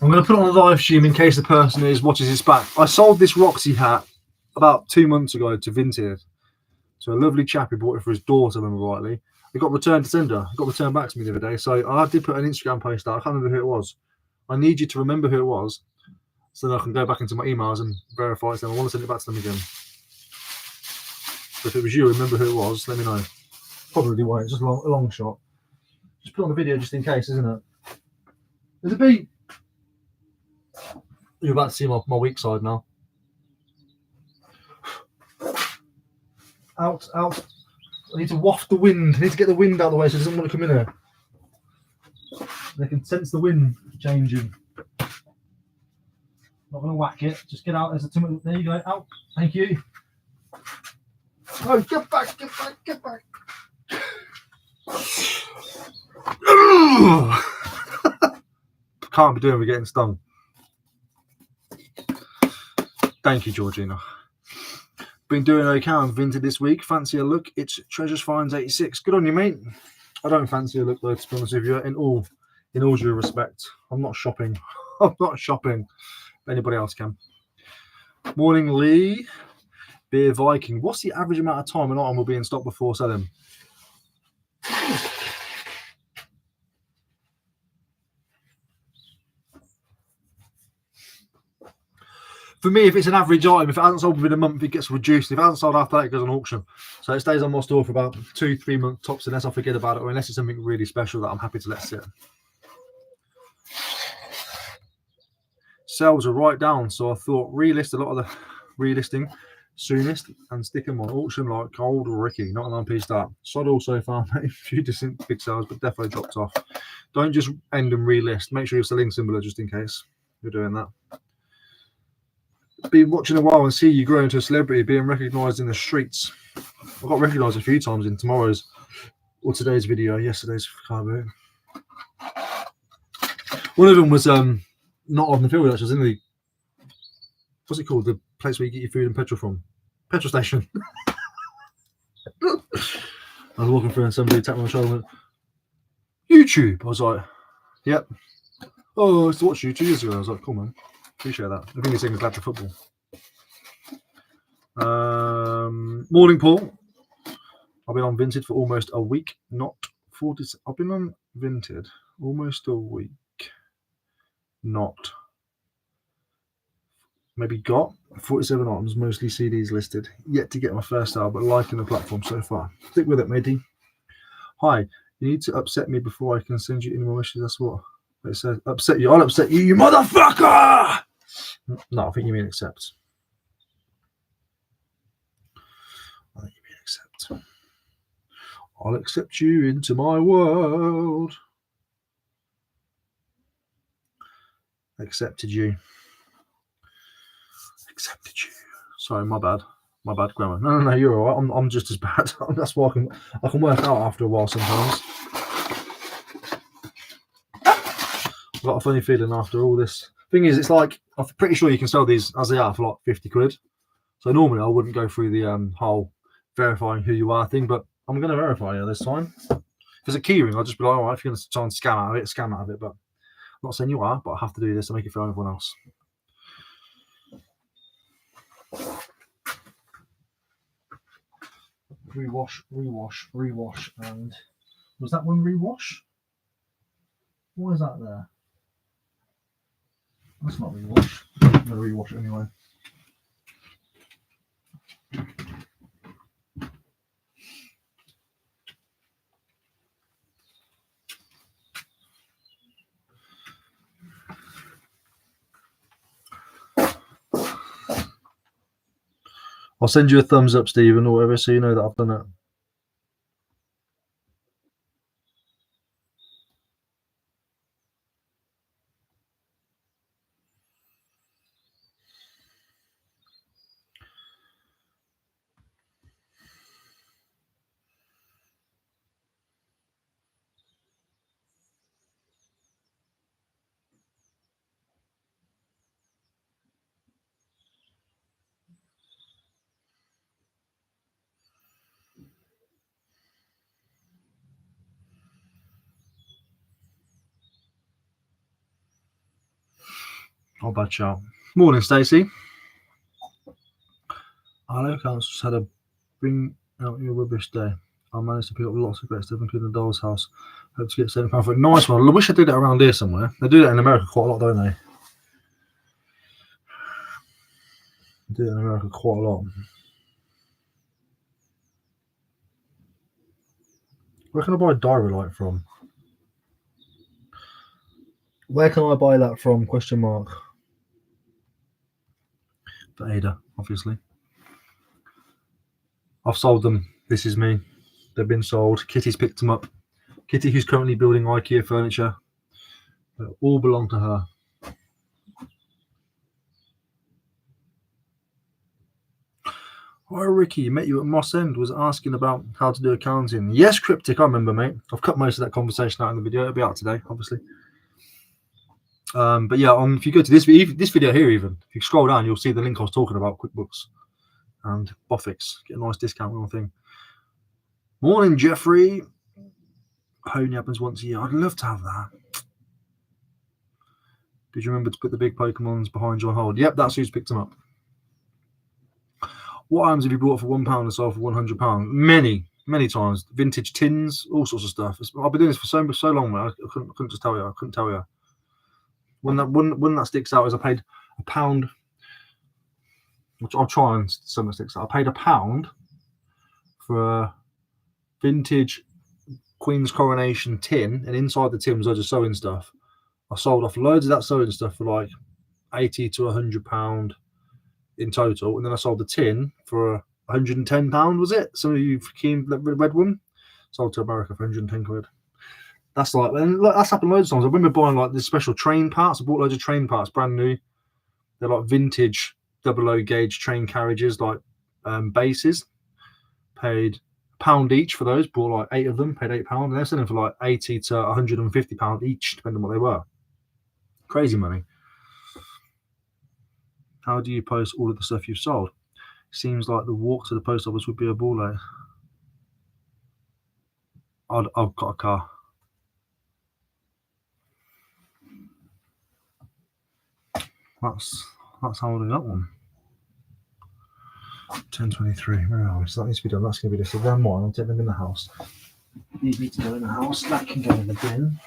I'm going to put it on a live stream in case the person is watches this back. I sold this Roxy hat about 2 months ago to Vinted. So a lovely chap who bought it for his daughter, if I remember rightly. It got returned to sender. It got returned back to me the other day. So I did put an Instagram post out. I can't remember who it was. I need you to remember who it was so that I can go back into my emails and verify it. So I want to send it back to them again. So if it was you, remember who it was, let me know. Probably won't. It's just a long shot. Just put on the video just in case, isn't it? There's a beat. You're about to see my weak side now. Out. I need to waft the wind. I need to get the wind out of the way so it doesn't want to come in here. They can sense the wind changing. Not going to whack it. Just get out. There's a timber. There you go. Out. Thank you. Oh, get back. Can't be doing with getting stung. Thank you, Georgina. Been doing okay on Vinted this week. Fancy a look? It's Treasures Finds 86. Good on you, mate. I don't fancy a look though, to be honest with you. In all due respect, I'm not shopping. I'm not shopping. Anybody else can. Morning, Lee. Beer Viking. What's the average amount of time an item will be in stock before selling? For me, if it's an average item, if it hasn't sold within a month, it gets reduced. If it hasn't sold after that, it goes on auction. So it stays on my store for about 2-3 months tops, unless I forget about it, or unless it's something really special that I'm happy to let sit. Sales are right down, so I thought relist a lot of the relisting soonest and stick them on auction like old Ricky. Not an MP start. Sod also found a few decent big sales, but definitely dropped off. Don't just end and relist. Make sure you're selling similar just in case you're doing that. Been watching a while and see you grow into a celebrity, being recognised in the streets. I got recognised a few times in tomorrow's or today's video, yesterday's car. One of them was not on the field, actually. Was in the, what's it called? The place where you get your food and petrol from. Petrol station. I was walking through and somebody tapped me on the shoulder and went, YouTube. I was like, yep. Oh, I used to watch you 2 years ago. I was like, cool, man. Appreciate that. I think he's saying glad to football. Morning, Paul. I've been on Vinted for almost a week. Not 40. I've been on Vinted almost a week. Not. Maybe got 47 items, mostly CDs listed. Yet to get my first sale, but liking the platform so far. Stick with it, matey. Hi. You need to upset me before I can send you any more wishes. That's what it says. Upset you. I'll upset you, you motherfucker! No, I think you mean accept. I think you mean accept. I'll accept you into my world. Accepted you. Accepted you. Sorry, my bad. My bad grammar. No, you're all right. I'm just as bad. That's why I can work out after a while sometimes. I've got a funny feeling after all this. Thing is, it's like, I'm pretty sure you can sell these as they are for like 50 quid. So normally I wouldn't go through the whole verifying who you are thing, but I'm going to verify you this time. If there's a key ring, I'll just be like, all right, if you're going to try and scam out of it, but I'm not saying you are, but I have to do this to make it fair on everyone else. Rewash, and was that one rewash? What is that there? That's not rewash. I'm going to rewash it anyway. I'll send you a thumbs up, Stephen, or whatever, so you know that I've done it. Not bad shout. Morning, Stacey. Hello, Council. Just had a bring out your rubbish day. I managed to pick up lots of great stuff, including the doll's house. Hope to get £7 for a nice one. I wish I did it around here somewhere. They do that in America quite a lot, don't they? They do it in America quite a lot. Where can I buy a diary light from? Where can I buy that from? Question mark. For Ada, obviously. I've sold them. This is me. They've been sold. Kitty's picked them up. Kitty, who's currently building IKEA furniture. They all belong to her. Hi, Ricky. Met you at Moss End. Was asking about how to do accounting. Yes, Cryptic. I remember, mate. I've cut most of that conversation out in the video. It'll be out today, obviously. But yeah, if you go to this video here, even if you scroll down, you'll see the link I was talking about, QuickBooks and Boffix. Get a nice discount on the thing. Morning, Jeffrey. Only happens once a year. I'd love to have that. Did you remember to put the big Pokemons behind you on hold? Yep, that's who's picked them up. What items have you bought for £1 and sold for £100? Many times. Vintage tins, all sorts of stuff. I've been doing this for so long, man. I couldn't just tell you. I couldn't tell you. When that sticks out is I paid £1, which I'll try and something sticks out. I paid £1 for a vintage Queen's Coronation tin, and inside the tin was loads of sewing stuff. I sold off loads of that sewing stuff for like £80 to £100 in total, and then I sold the tin for £110. Was it? Some of you keen read one? Sold to America for 110 quid. That's like, and look, that's happened loads of times. I remember buying like this special train parts. I bought loads of train parts, brand new. They're like vintage 00 gauge train carriages, like bases. Paid £1 each for those. Bought like 8 of them. Paid £8, and they're selling for like £80 to £150 each, depending on what they were. Crazy money. How do you post all of the stuff you've sold? Seems like the walk to the post office would be a ball ache. I've got a car. That's how I do that one. 10:23. Where are we? So that needs to be done. That's going to be this. So then one. I'll take them in the house. These need to go in the house. That can go in the bin.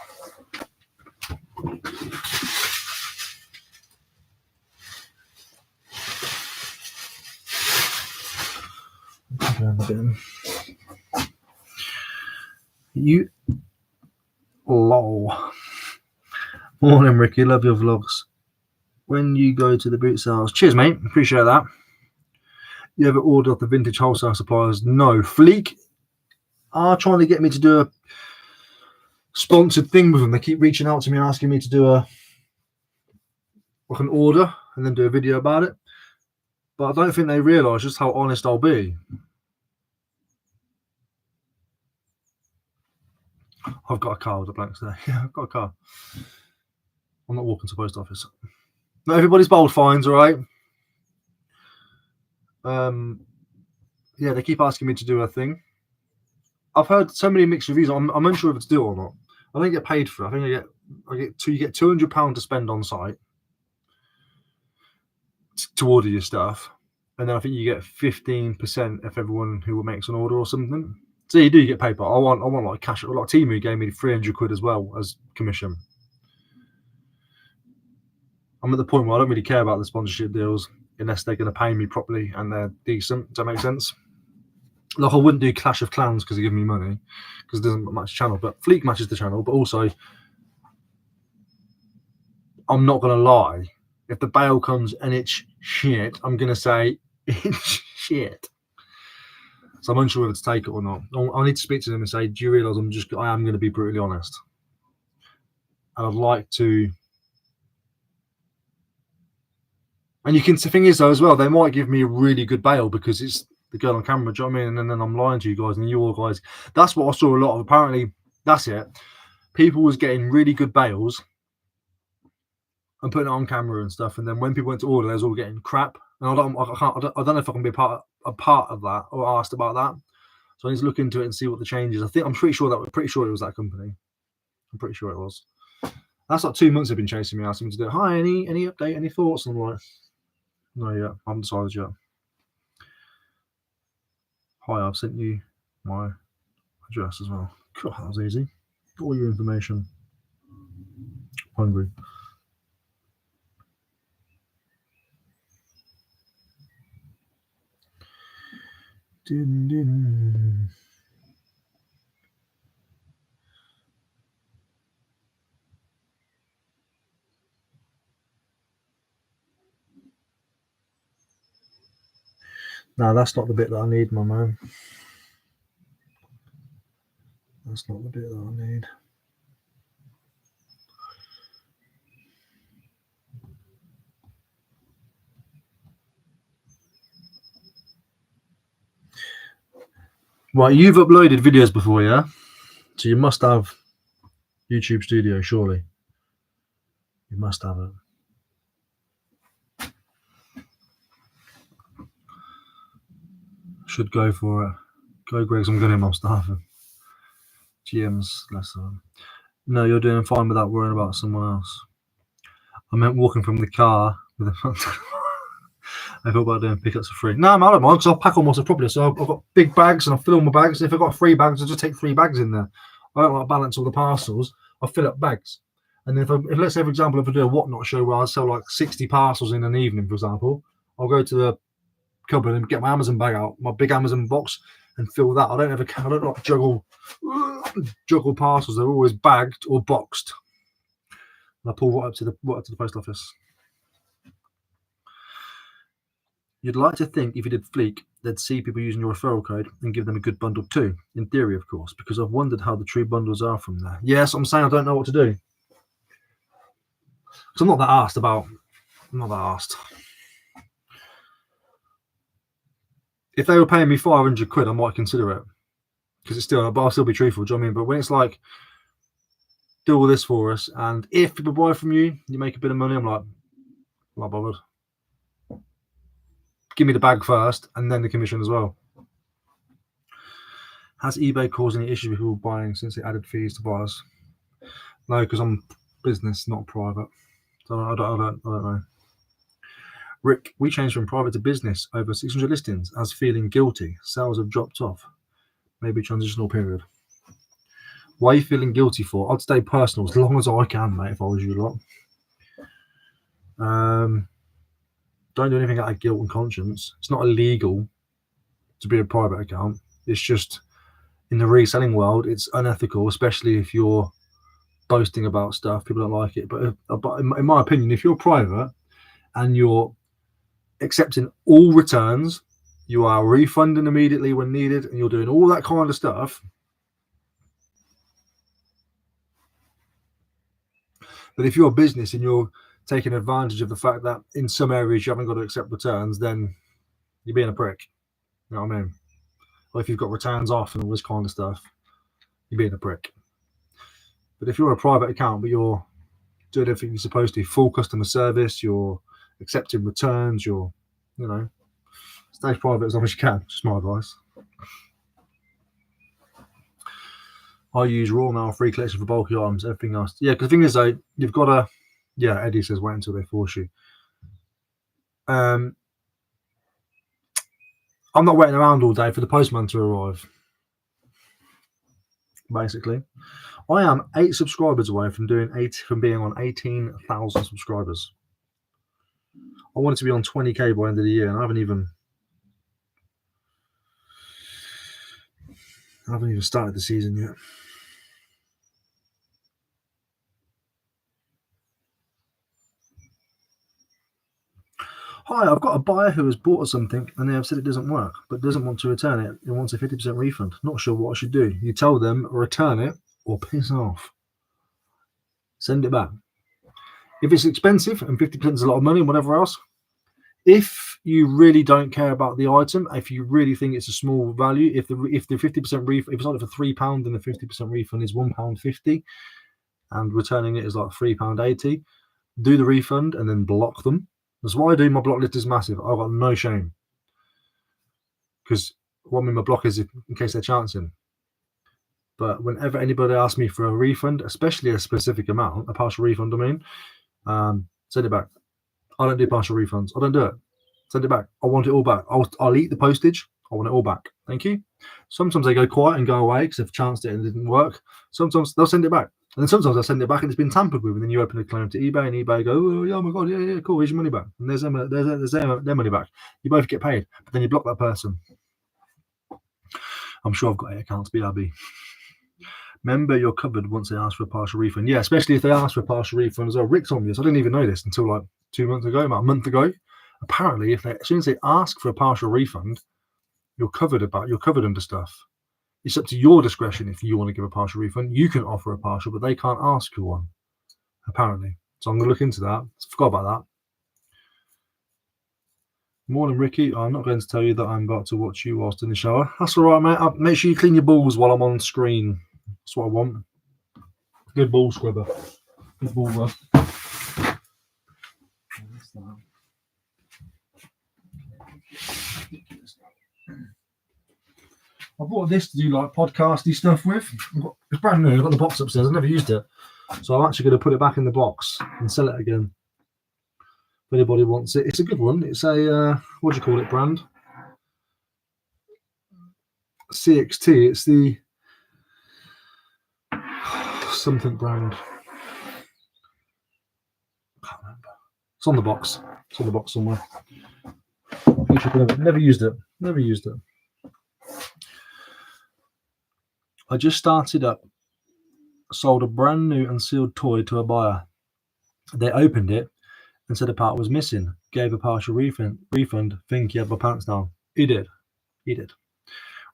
Go in the bin. You lol. Morning, Ricky. Love your vlogs. When you go to the boot sales, cheers, mate. Appreciate that. You ever ordered off the vintage wholesale suppliers? No. Fleek are trying to get me to do a sponsored thing with them. They keep reaching out to me, asking me to do an order and then do a video about it. But I don't think they realise just how honest I'll be. I've got a car with a blank today. Yeah, I've got a car. I'm not walking to the post office. Not everybody's bold finds, all right? Yeah, they keep asking me to do a thing. I've heard so many mixed reviews. I'm unsure if it's due or not. I don't get paid for it. I think you get £200 to spend on site to order your stuff, and then I think you get 15% of everyone who makes an order or something. So you do get paid, but I want like cash. Like Temu gave me 300 quid as well as commission. I'm at the point where I don't really care about the sponsorship deals unless they're going to pay me properly and they're decent. Does that make sense? Like I wouldn't do Clash of Clans because they give me money because it doesn't match the channel. But Fleek matches the channel. But also, I'm not going to lie. If the bail comes and it's shit, I'm going to say it's shit. So I'm unsure whether to take it or not. I need to speak to them and say, do you realise I am going to be brutally honest. And I'd like to. And the thing is though as well, they might give me a really good bail because it's the girl on camera, do you know what I mean? And then I'm lying to you guys and you all guys. That's what I saw a lot of. Apparently, that's it. People was getting really good bails and putting it on camera and stuff. And then when people went to order, they was all getting crap. And I don't know if I can be a part of that or asked about that. So I need to look into it and see what the change is. I'm pretty sure it was that company. I'm pretty sure it was. That's like 2 months they've been chasing me, asking me to do it. Hi, any update, any thoughts? And I'm like, no, yeah, I haven't decided yet. Hi, I've sent you my address as well. God, that was easy. Got all your information. Hungry. Din, din. No, that's not the bit that I need, my man. That's not the bit that I need. Right, you've uploaded videos before, yeah? So you must have YouTube Studio, surely. You must have it. Should go for it. Go, Greg's. I'm getting my stuff. GM's lesson. No, you're doing fine without worrying about someone else. I meant walking from the car with a I thought about doing pickups for free. No, I don't mind because I'll pack all my stuff properly. So I've got big bags and I fill all my bags. If I've got 3 bags, I'll just take 3 bags in there. I don't like to balance all the parcels. I fill up bags. And then if let's say, for example, if I do a whatnot show where I sell like 60 parcels in an evening, for example, I'll go to the cupboard and get my Amazon bag out, my big Amazon box, and fill that. I don't like juggle parcels. They're always bagged or boxed. And I pull right up to the post office. You'd like to think if you did Fleek, they'd see people using your referral code and give them a good bundle too. In theory, of course, because I've wondered how the true bundles are from there. Yes, I'm saying I don't know what to do. Because I'm not that asked. If they were paying me 500 quid, I might consider it. Because it's still, but I'll still be truthful, do you know what I mean? But when it's like, do all this for us, and if people buy from you, you make a bit of money, I'm like, I'm not bothered. Give me the bag first, and then the commission as well. Has eBay caused any issues with people buying since it added fees to buyers? No, because I'm business, not private. So I don't know. Rick, we changed from private to business over 600 listings as feeling guilty. Sales have dropped off. Maybe transitional period. Why are you feeling guilty for? I'd stay personal as long as I can, mate, if I was you lot. Don't do anything out of guilt and conscience. It's not illegal to be a private account. It's just in the reselling world, it's unethical, especially if you're boasting about stuff. People don't like it. But in my opinion, if you're private and you're accepting all returns, you are refunding immediately when needed, and you're doing all that kind of stuff. But if you're a business and you're taking advantage of the fact that in some areas you haven't got to accept returns, then you're being a prick. You know what I mean? Or if you've got returns off and all this kind of stuff, you're being a prick. But if you're a private account, but you're doing everything you're supposed to, full customer service, you're accepting returns, you're, you know, stay private as long as you can. Just my advice. I use raw mail, free collection for bulky items, everything else. Yeah, because the thing is, though, you've got to, yeah, Eddie says wait until they force you. I'm not waiting around all day for the postman to arrive. Basically, I am 8 subscribers away from being on 18,000 subscribers. I wanted to be on 20k by the end of the year, and I haven't even started the season yet. Hi, I've got a buyer who has bought something and they have said it doesn't work, but doesn't want to return it. It wants a 50% refund. Not sure what I should do. You tell them return it or piss off. Send it back. If it's expensive and 50% is a lot of money and whatever else, if you really don't care about the item, if you really think it's a small value, if the 50% refund, if it's only for £3 and the 50% refund is £1.50 and returning it is like £3.80, do the refund and then block them. That's why I do. My block list is massive. I've got no shame. Because what I mean, my block is in case they're chancing. But whenever anybody asks me for a refund, especially a specific amount, a partial refund, send it back. I don't do partial refunds. I don't do it. Send it back. I want it all back. I'll eat the postage. I want it all back. Thank you. Sometimes they go quiet and go away because they've chanced it and it didn't work. Sometimes they'll send it back. And then sometimes they'll send it back and it's been tampered with. And then you open a claim to eBay and eBay go, oh my God, yeah, cool. Here's your money back. And there's their money back. You both get paid. But then you block that person. I'm sure I've got 8 accounts, BRB. Remember, you're covered once they ask for a partial refund. Yeah, especially if they ask for a partial refund as well. Rick told me this. I didn't even know this until like 2 months ago, about a month ago. Apparently, as soon as they ask for a partial refund, you're covered under stuff. It's up to your discretion if you want to give a partial refund. You can offer a partial, but they can't ask for one, apparently. So I'm going to look into that. I forgot about that. Morning, Ricky. I'm not going to tell you that I'm about to watch you whilst in the shower. That's all right, mate. Make sure you clean your balls while I'm on screen. That's what I want. Good ball scrubber. Good ball rub. I bought this to do like podcasty stuff with. It's brand new. I've got the box upstairs. I've never used it. So I'm actually going to put it back in the box and sell it again. If anybody wants it. It's a good one. It's a, what do you call it, brand? CXT. It's the something brand. I can't remember. It's on the box. It's on the box somewhere. Never used it. Never used it. I just started up, sold a brand new and sealed toy to a buyer. They opened it and said a part was missing. Gave a partial refund. Think he had my pants down. He did.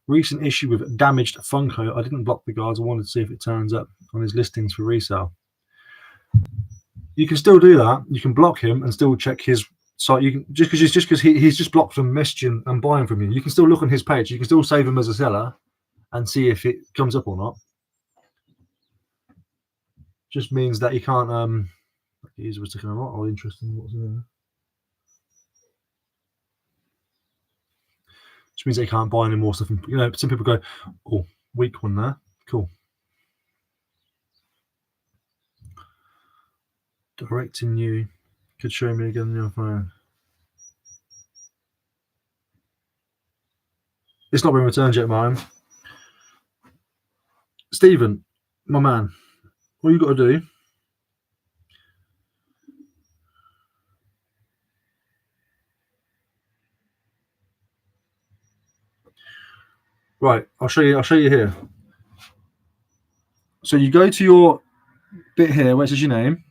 Recent issue with damaged Funko. I didn't block the guys. I wanted to see if it turns up on his listings for resale. You can still do that. You can block him and still check his site. You can just because he's just blocked from messaging and buying from you. You can still look on his page. You can still save him as a seller and see if it comes up or not. Just means that you can't user was taking a lot. Oh, interesting. What's in there? Which means they can't buy any more stuff. And, some people go, oh, weak one there. Cool. Directing you. Could show me again on your phone. It's not been returned yet, mine. Stephen, my man, all you got to do. Right, I'll show you here. So you go to your bit here where it says your name,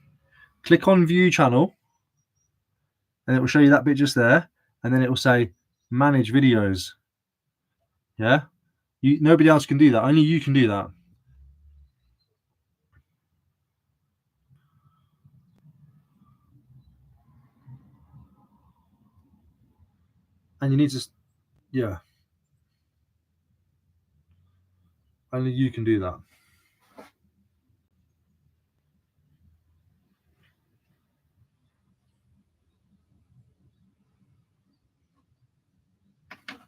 click on view channel, and it will show you that bit just there, and then it will say manage videos. Yeah? Nobody else can do that, only you can do that. And you need to, yeah. Only you can do that. I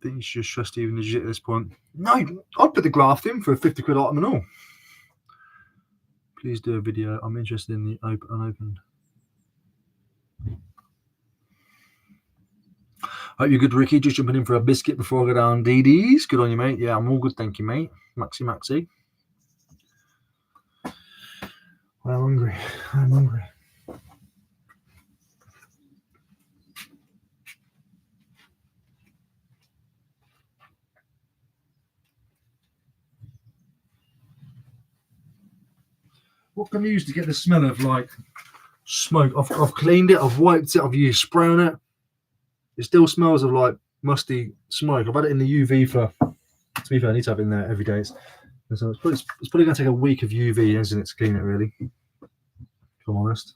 think you should just trust even legit at this point. No, I'd put the graft in for a 50 quid item and all. Please do a video. I'm interested in the unopened. Hope you're good, Ricky. Just jumping in for a biscuit before I go down DD's. Good on you, mate. Yeah, I'm all good, thank you, mate. Maxi. I'm hungry. What can I use to get the smell of like smoke? I've cleaned it, I've wiped it, I've used spray on it. It still smells of like musty smoke. I've had it in the UV for, to be fair, I need to have it in there every day. So it's probably going to take a week of UV, isn't it, to clean it, really? If I'm honest.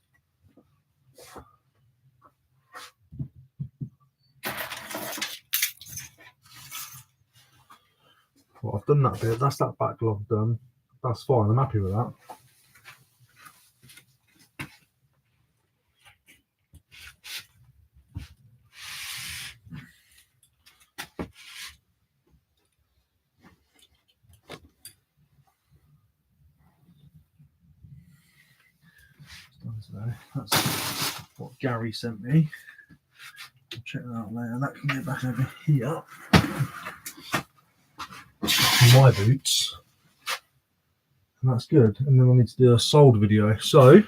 Well, I've done that bit. That's that backlog done. That's fine. I'm happy with that. That's what Gary sent me. I'll check that out later. That can get back over here. My boots. And that's good. And then I need to do a sold video. So,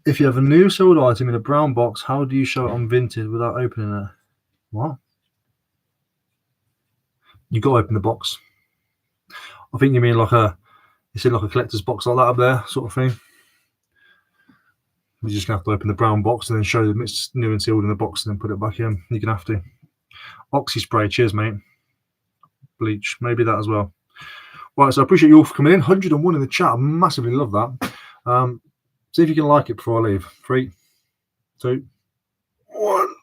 if you have a new sold item in a brown box, how do you show it on Vinted without opening it? What? You got to open the box. I think you mean like a, you see like a collector's box like that up there, sort of thing. You're just gonna have to open the brown box and then show them it's new and sealed in the box, and then put it back in. You're gonna have to. Oxy spray, cheers, mate. Bleach, maybe that as well. Right, so I appreciate you all for coming in. 101 in the chat. I massively love that. See if you can like it before I leave. 3, 2, 1.